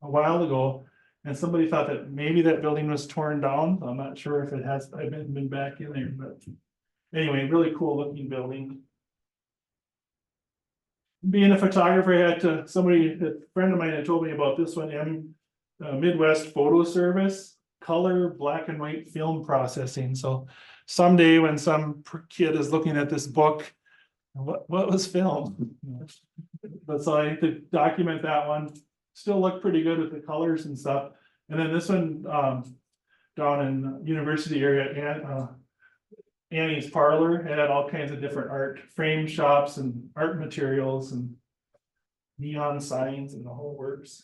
a while ago, and somebody thought that maybe that building was torn down. I'm not sure if it has. I haven't been back in there, but anyway, really cool looking building. Being a photographer, I had to, a friend of mine had told me about this one, Midwest Photo Service, color black and white film processing. So someday when some kid is looking at this book, what was film? But so I had to document that one. Still look pretty good with the colors and stuff. And then this one down in University area, Annie's Parlor, had all kinds of different art frame shops and art materials and neon signs and the whole works.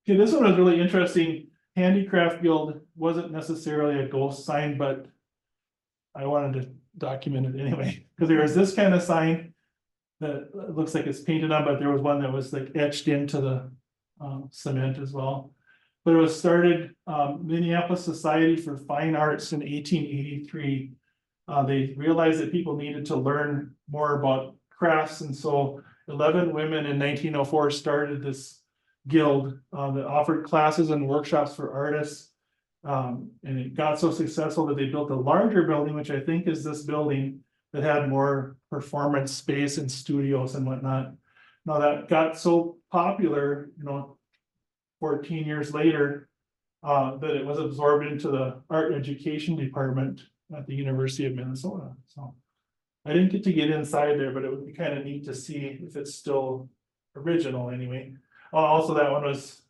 Okay, this one was really interesting. Handicraft Guild wasn't necessarily a ghost sign, but I wanted to document it anyway, because there was this kind of sign that looks like it's painted on, but there was one that was like etched into the cement as well. But it was started, Minneapolis Society for Fine Arts in 1883. They realized that people needed to learn more about crafts, and so 11 women in 1904 started this guild that offered classes and workshops for artists. And it got so successful that they built a larger building, which I think is this building, that had more performance space and studios and whatnot. Now that got so popular, 14 years later, that it was absorbed into the art education department at the University of Minnesota. So I didn't get to get inside there, but it would be kind of neat to see if it's still original anyway. Also, that one was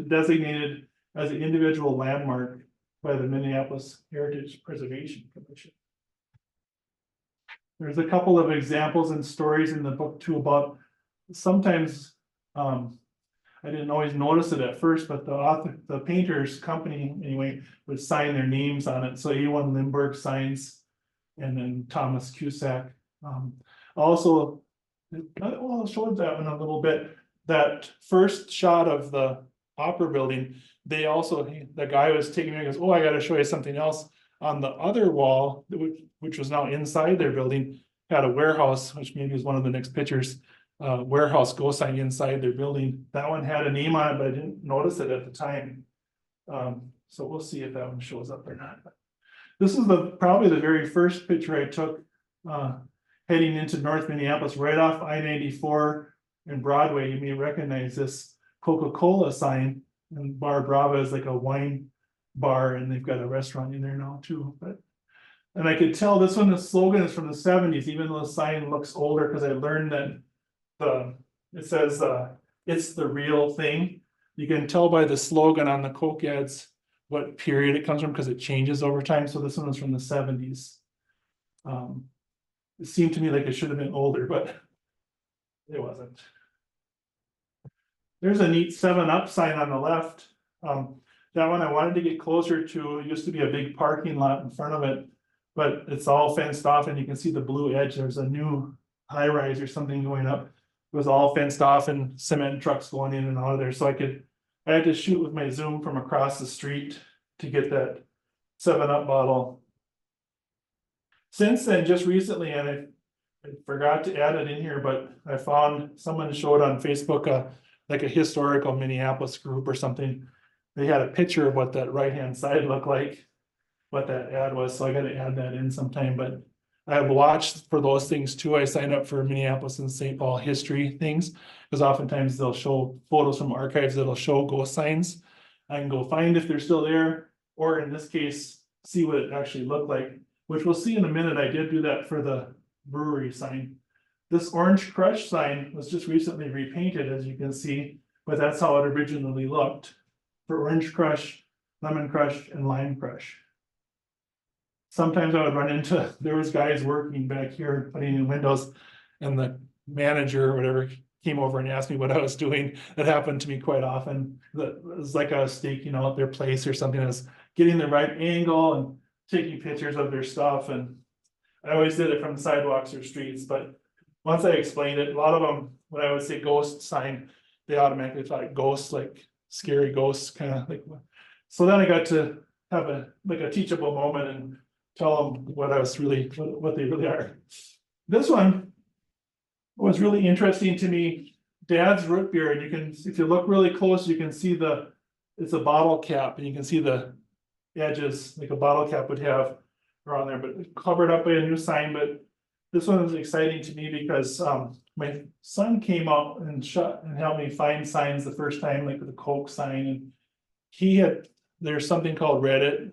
designated as an individual landmark by the Minneapolis Heritage Preservation Commission. There's a couple of examples and stories in the book too about sometimes, I didn't always notice it at first, but the painter's company anyway would sign their names on it. So A1 Lindbergh signs, and then Thomas Cusack. Also, I'll show that one a little bit. That first shot of the opera building, they also, the guy was taking me and goes, "Oh, I got to show you something else." On the other wall, which was now inside their building, had a warehouse, which maybe is one of the next pictures. Warehouse go sign inside their building. That one had a name on it, but I didn't notice it at the time. So we'll see if that one shows up or not. This is probably the very first picture I took heading into North Minneapolis, right off I-94 and Broadway. You may recognize this Coca-Cola sign, and Bar Brava is like a wine bar, and they've got a restaurant in there now too. And I could tell this one, the slogan is from the 70s, even though the sign looks older, because I learned that it says it's the real thing. You can tell by the slogan on the Coke ads what period it comes from, because it changes over time. So this one was from the 70s. It seemed to me like it should have been older, but it wasn't. There's a neat 7-Up sign on the left. That one I wanted to get closer to. It used to be a big parking lot in front of it, but it's all fenced off, and you can see the blue edge. There's a new high rise or something going up. It was all fenced off and cement trucks going in and out of there. So I had to shoot with my zoom from across the street to get that 7-Up bottle. Since then, just recently, and I forgot to add it in here, but I found someone showed on Facebook, like a historical Minneapolis group or something. They had a picture of what that right-hand side looked like, what that ad was. So I got to add that in sometime, but I have watched for those things too. I signed up for Minneapolis and St. Paul history things, because oftentimes they'll show photos from archives that'll show ghost signs. I can go find if they're still there, or in this case, see what it actually looked like, which we'll see in a minute. I did do that for the brewery sign. This Orange Crush sign was just recently repainted, as you can see, but that's how it originally looked for Orange Crush, Lemon Crush, and Lime Crush. Sometimes I would run into, there was guys working back here putting in windows, and the manager or whatever came over and asked me what I was doing. That happened to me quite often. That was like I was staking out their place or something. I was getting the right angle and taking pictures of their stuff, and I always did it from sidewalks or streets. But once I explained it, a lot of them, when I would say ghost sign, they automatically thought ghosts, like scary ghosts, kind of like. So then I got to have a teachable moment and tell them what I was really, what they really are. This one was really interesting to me. Dad's root beer, and you can, if you look really close, you can see it's a bottle cap, and you can see the edges like a bottle cap would have around there, but covered up by a new sign. But this one was exciting to me because my son came out and helped me find signs the first time, like the Coke sign, and there's something called Reddit.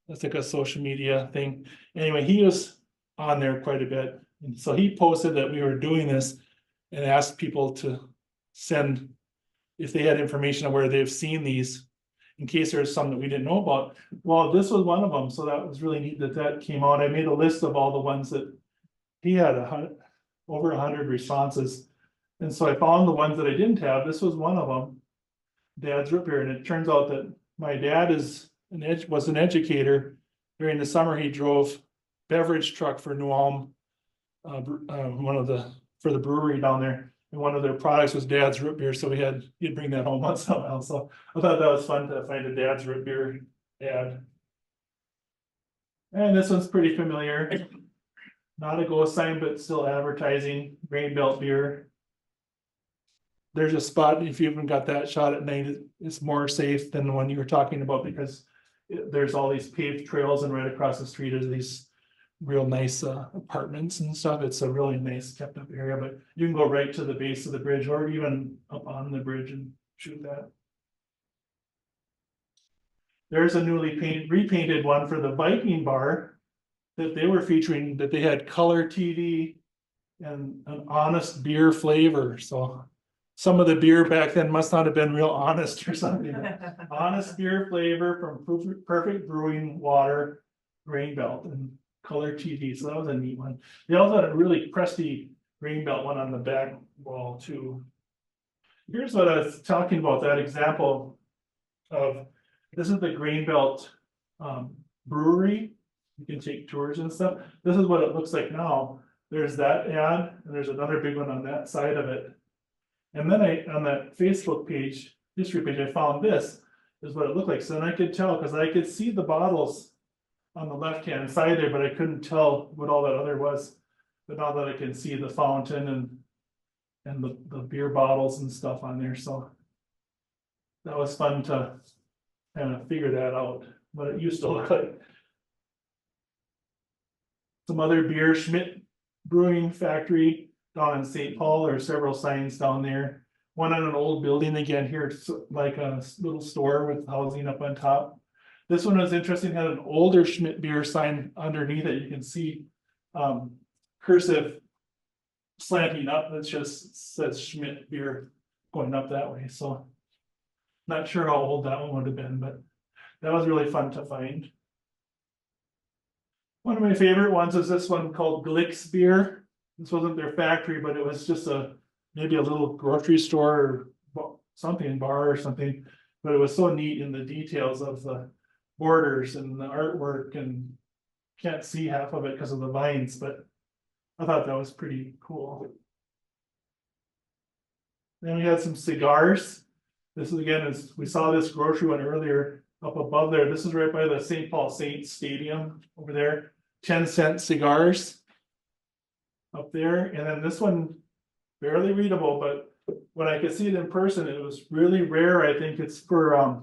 That's like a social media thing. Anyway, he was on there quite a bit. And so he posted that we were doing this and asked people to send if they had information on where they've seen these, in case there's some that we didn't know about. Well, this was one of them. So that was really neat that came out. I made a list of all the ones that he had over 100 responses. And so I found the ones that I didn't have. This was one of them, Dad's root beer. And it turns out that my dad was an educator. During the summer, he drove beverage truck for New Ulm, for the brewery down there, and one of their products was Dad's root beer. So he'd bring that home once in a while. So I thought that was fun to find a Dad's root beer ad. And this one's pretty familiar. Not a ghost sign, but still advertising. Grain Belt beer. There's a spot, if you haven't got that shot at night, it's more safe than the one you were talking about, because there's all these paved trails, and right across the street is these real nice apartments and stuff. It's a really nice kept up area, but you can go right to the base of the bridge or even up on the bridge and shoot that. There's a newly repainted one for the Viking bar that they were featuring, that they had color TV and an honest beer flavor. So some of the beer back then must not have been real honest or something. Honest beer flavor from perfect brewing water, grain belt and color TV. So that was a neat one. They also had a really crusty grain belt one on the back wall too. Here's what I was talking about, that example of, this is the grain belt brewery. You can take tours and stuff. This is what it looks like now. There's that ad, and there's another big one on that side of it. And then on that Facebook page, history page, I found this is what it looked like. So then I could tell, because I could see the bottles on the left-hand side there, but I couldn't tell what all that other was. But now that I can see the fountain and the beer bottles and stuff on there, so that was fun to kind of figure that out, what it used to look like. Some other beer, Schmidt Brewing Factory down in St. Paul. There are several signs down there. One on an old building again here, it's like a little store with housing up on top. This one was interesting, had an older Schmidt beer sign underneath it. You can see cursive slanting up, that just says Schmidt beer going up that way. So not sure how old that one would have been, but that was really fun to find. One of my favorite ones is this one called Glick's Beer. This wasn't their factory, but it was just maybe a little grocery store or something, bar or something. But it was so neat in the details of the borders and the artwork, and can't see half of it because of the vines, but I thought that was pretty cool. Then we had some cigars. This is again, as we saw this grocery one earlier up above there. This is right by the St. Paul Saints Stadium over there. 10-cent cigars up there. And then this one, barely readable, but when I could see it in person, it was really rare. I think it's for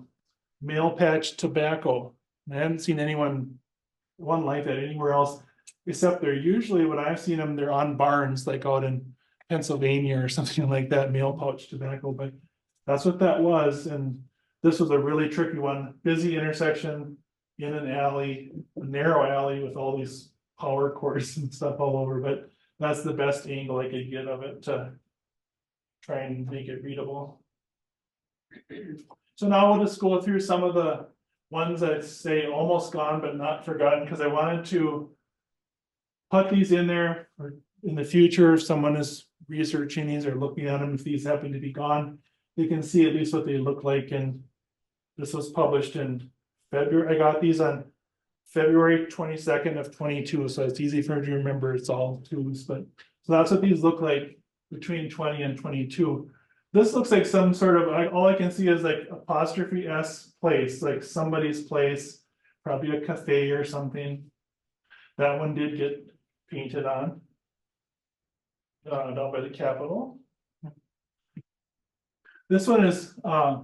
male patch tobacco. I haven't seen one like that anywhere else, except they're usually, when I've seen them, they're on barns, like out in Pennsylvania or something like that, male pouch tobacco. But that's what that was. And this was a really tricky one. Busy intersection in an alley, a narrow alley with all these power cords and stuff all over. But that's the best angle I could get of it to try and make it readable. So now we'll just go through some of the ones that say almost gone but not forgotten, because I wanted to put these in there for in the future. If someone is researching these or looking at them, if these happen to be gone, they can see at least what they look like. And this was published in February. I got these on February 22nd of 22, so it's easy for me to remember. It's all twos, but so that's what these look like between 20 and 22. This looks like some sort of, all I can see is like apostrophe S place, like somebody's place, probably a cafe or something. That one did get painted on down by the Capitol. This one is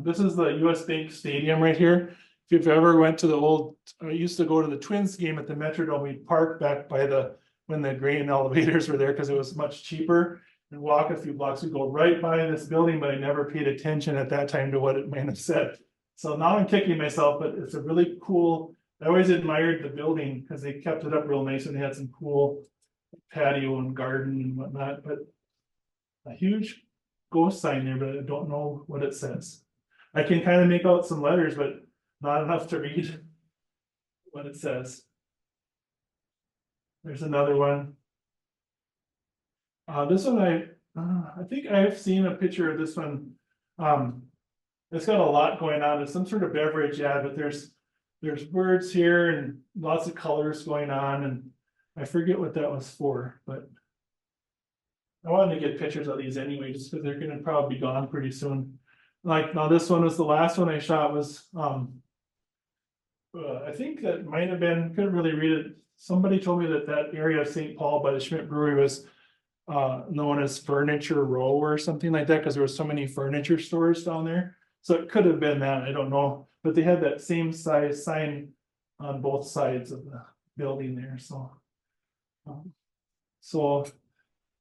this is the US Bank Stadium right here. If you've ever went to the old, I used to go to the Twins game at the Metrodome. We'd park back by when the grain elevators were there because it was much cheaper, and walk a few blocks. We'd go right by this building, but I never paid attention at that time to what it might have said. So now I'm kicking myself, but it's a really cool, I always admired the building because they kept it up real nice and they had some cool patio and garden and whatnot, but a huge ghost sign there, but I don't know what it says. I can kind of make out some letters, but not enough to read what it says. There's another one. This one I think I've seen a picture of this one. It's got a lot going on. It's some sort of beverage ad, but there's words here and lots of colors going on, and I forget what that was for, but I wanted to get pictures of these anyway, just because they're gonna probably be gone pretty soon. Like now, this one was the last one I shot. Was I think that might have been, couldn't really read it. Somebody told me that area of St. Paul by the Schmidt Brewery was known as Furniture Row or something like that, because there were so many furniture stores down there. So it could have been that, I don't know, but they had that same size sign on both sides of the building there. So so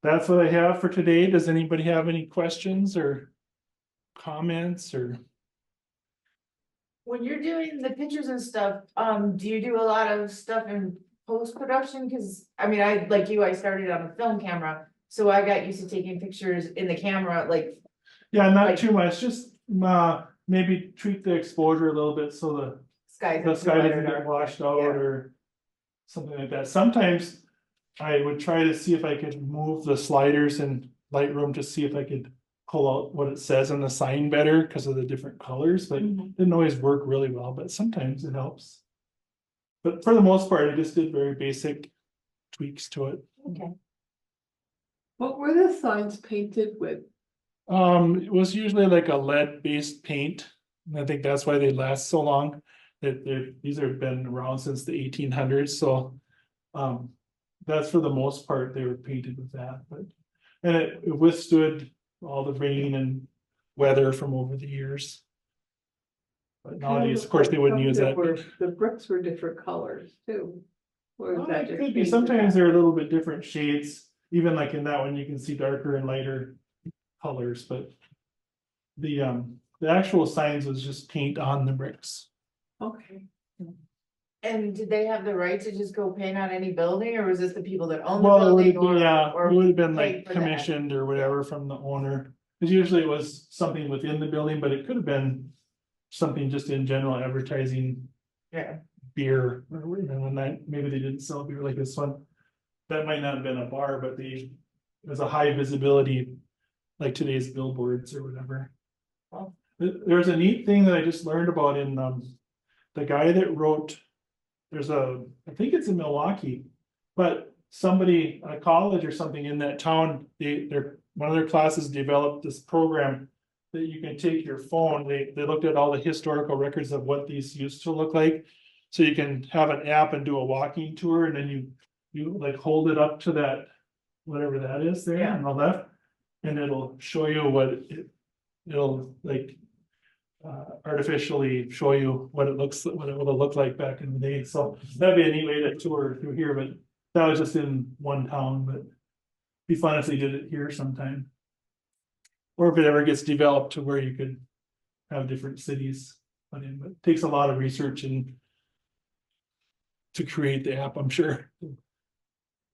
that's what I have for today. Does anybody have any questions or comments? Or When you're doing the pictures and stuff, do you do a lot of stuff in post-production? Cause I mean, like you, I started on a film camera, so I got used to taking pictures in the camera, like Yeah, not Like- too much, just maybe tweak the exposure a little bit so the Sky. sky doesn't get washed out or something like that. Sometimes I would try to see if I could move the sliders in Lightroom to see if I could pull out what it says on the sign better because of the different colors, but it didn't always work really well, but sometimes it helps. But for the most part, I just did very basic tweaks to it. Okay. What were the signs painted with? It was usually like a lead-based paint, and I think that's why they last so long. These have been around since the 1800s, so that's for the most part, they were painted with that, but and it withstood all the rain and weather from over the years. But nowadays, of course, they wouldn't use that. The bricks were different colors too. Or is Well, that it just could be, painted sometimes that they're a way? little bit different shades, even like in that one, you can see darker and lighter colors, but the actual signs was just paint on the bricks. Okay. And did they have the right to just go paint on any building, or was this the people that own the Well, it building? would be, yeah, or it would have been paid like for that? commissioned or whatever from the owner. Cause usually it was something within the building, but it could have been something just in general advertising Yeah, beer or whatever, and then maybe they didn't sell beer like this one. That might not have been a bar, but it was a high visibility, like today's billboards or whatever. Wow. There's a neat thing that I just learned about in the guy that wrote, I think it's in Milwaukee, but somebody, a college or something in that town, one of their classes developed this program that you can take your phone. They looked at all the historical records of what these used to look like. So you can have an app and do a walking tour, and then you like hold it up to that, whatever that is there on the left, and it'll show you what it'll like artificially show you what it would have looked like back in the day. So that'd be a neat way to tour through here, but that was just in one town, but it'd be fun if they did it here sometime. Or if it ever gets developed to where you could have different cities put in, but it takes a lot of research and to create the app, I'm sure.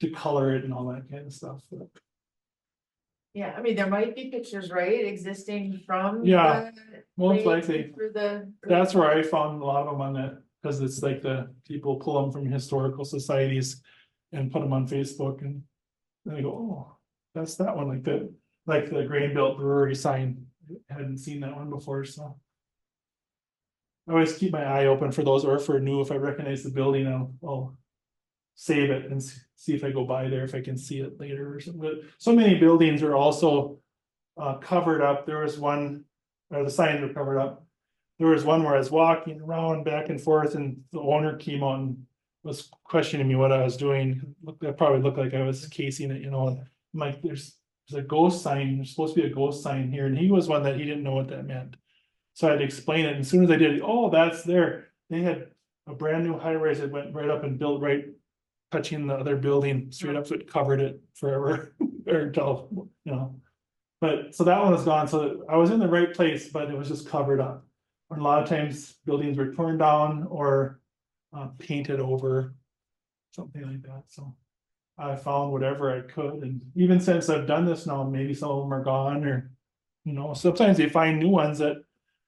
To color it and all that kind of stuff. But yeah, I mean, there might be pictures, right, existing from. Yeah, the most days likely. through the. that's where I found a lot of them on that, because it's like the people pull them from historical societies and put them on Facebook, and then they go, oh, that's that one, like the Grain Belt Brewery sign. I hadn't seen that one before, so. I always keep my eye open for those, or for new, if I recognize the building, I'll save it and see if I go by there, if I can see it later or something. But so many buildings are also covered up. There was one, or the signs were covered up. There was one where I was walking around back and forth, and the owner came on, was questioning me what I was doing. That probably looked like I was casing it, and I'm like, there's a ghost sign, there's supposed to be a ghost sign here, and he was one that he didn't know what that meant. So I had to explain it, and as soon as I did, oh, that's there. They had a brand new high rise that went right up and built right touching the other building straight up, so it covered it forever or until, but so that one was gone. So I was in the right place, but it was just covered up. And a lot of times buildings were torn down or painted over, something like that. So I found whatever I could, and even since I've done this now, maybe some of them are gone, or sometimes they find new ones that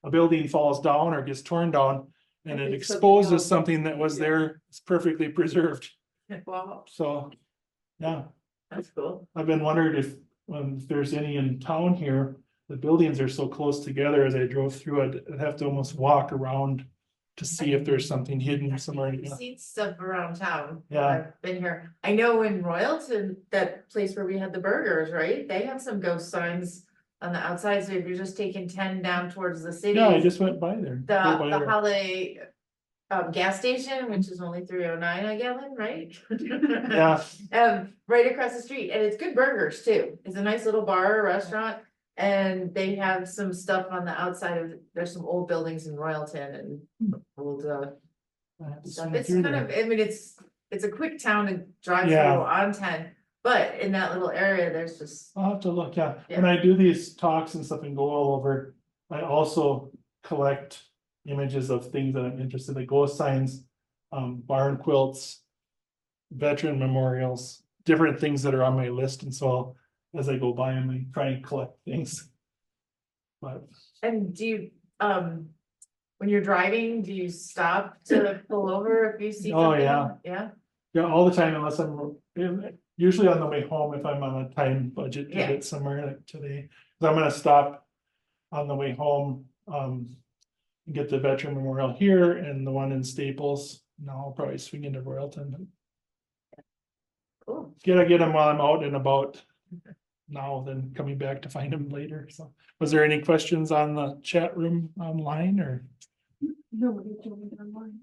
a building falls down or gets torn down, and it It's something exposes else. something that was there, it's perfectly preserved. Wow. So, yeah, That's cool. I've been wondering if there's any in town here. The buildings are so close together. As I drove through, I'd have to almost walk around to see if there's something hidden somewhere. I've seen stuff around town. Yeah. I've been here. I know in Royalton, that place where we had the burgers, right? They have some ghost signs on the outside. So if you're just taking 10 down towards the city. Yeah, I just went by there. Go by The there. holiday gas station, which is only 309 a gallon, right? Yeah, Right across the street, and it's good burgers too. It's a nice little bar or restaurant. And they have some stuff on the outside of, there's some old buildings in Royalton and old I have to stuff. swing It's through kind there. of, I mean, it's a quick town to drive through Yeah. on 10. But in that little area, there's just, I'll have to look, yeah. Yeah. When I do these talks and stuff and go all over, I also collect images of things that I'm interested in, like ghost signs, barn quilts, veteran memorials, different things that are on my list, and so as I go by them, I try and collect things. But And do you, when you're driving, do you stop to pull over if you see Oh, something? yeah. Yeah, yeah, all the time unless I'm, usually on the way home if I'm on a time budget to Yeah. get somewhere like today. 'Cause I'm gonna stop on the way home, get the Veteran Memorial here and the one in Staples. Now I'll probably swing into Royalton. cool. Gotta get them while I'm out and about now, then coming back to find them later. So was there any questions on the chat room online or? Nobody joined online.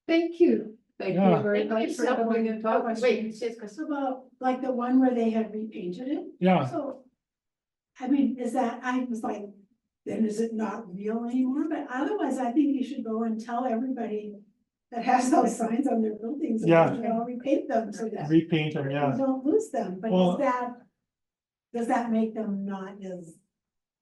Thank you. Thank you Yeah. very Thank you much for so coming and talking. much. Wait, she's got some. About like the one where they had repainted it, Yeah, so. I mean, is that, I was like, then is it not real anymore? But otherwise, I think you should go and tell everybody that has those signs on their buildings. And Yeah. they should all repaint them so that repaint them, you yeah. don't lose them, but Well- is that, does that make them not as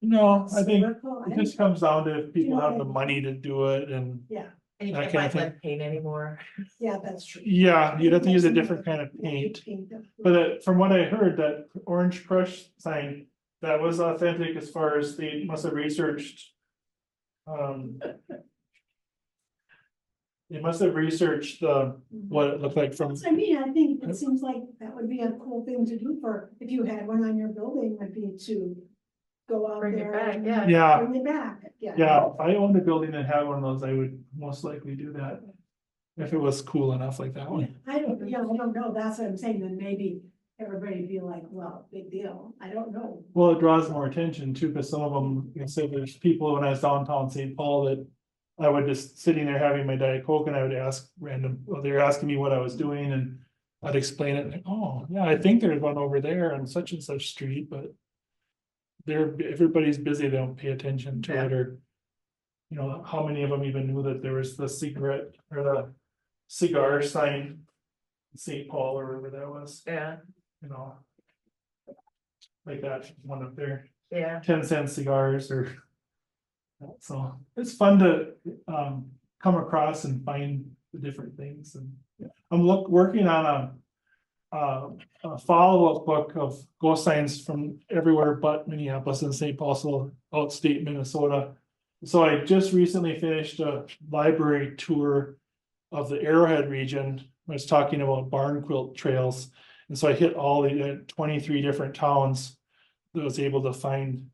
No, I think historical? it I just comes down to if people know have what the I money to do it and, Yeah, And you that can't kind of find thing. lead paint anymore. yeah, that's true. yeah, you'd have to use a different kind of paint. them. But from what I heard, that Orange Crush sign, that was authentic as far as they must have researched. They must have researched what it looked like from, That's what I mean, I think it seems like that would be a cool thing to do for, if you had one on your building, would be to go out Bring it there. back, and yeah. yeah, Bring it back, yeah. yeah, if I owned a building and had one of those, I would most likely do that. If it was cool enough like that one. I don't know, that's what I'm saying, then maybe everybody'd be like, well, big deal, I don't know. Well, it draws more attention too, because some of them, you say there's people when I was downtown St. Paul that. I would just sitting there having my Diet Coke and I would ask random, well, they were asking me what I was doing and. I'd explain it like, oh, yeah, I think there's one over there on such and such street, but. Everybody's busy, they don't pay attention to it or. You know, how many of them even knew that there was the cigarette or the cigar sign. in St. Paul or wherever that was, Yeah, you know. Like that, one of their yeah. 10-cent cigars or. So it's fun to come across and find the different things and I'm working on a follow-up book of ghost signs from everywhere but Minneapolis and St. Paul, so outstate Minnesota. So I just recently finished a library tour of the Arrowhead region. I was talking about barn quilt trails. And so I hit all the 23 different towns that I was able to find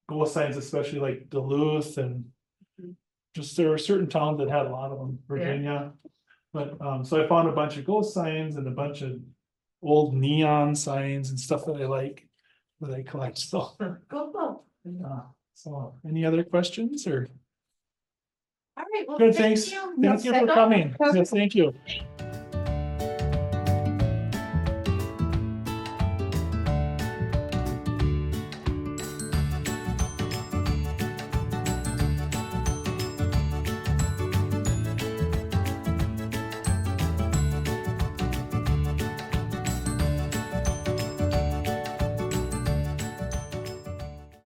ghost signs, especially like Duluth and just there were certain towns that had a lot of them, Virginia. But so I found a bunch of ghost signs and a bunch of old neon signs and stuff that I like that I collect. So, Cool. so any other questions or? All right, well, Good, thank thanks. you. Thank you for coming. Yes, thank you.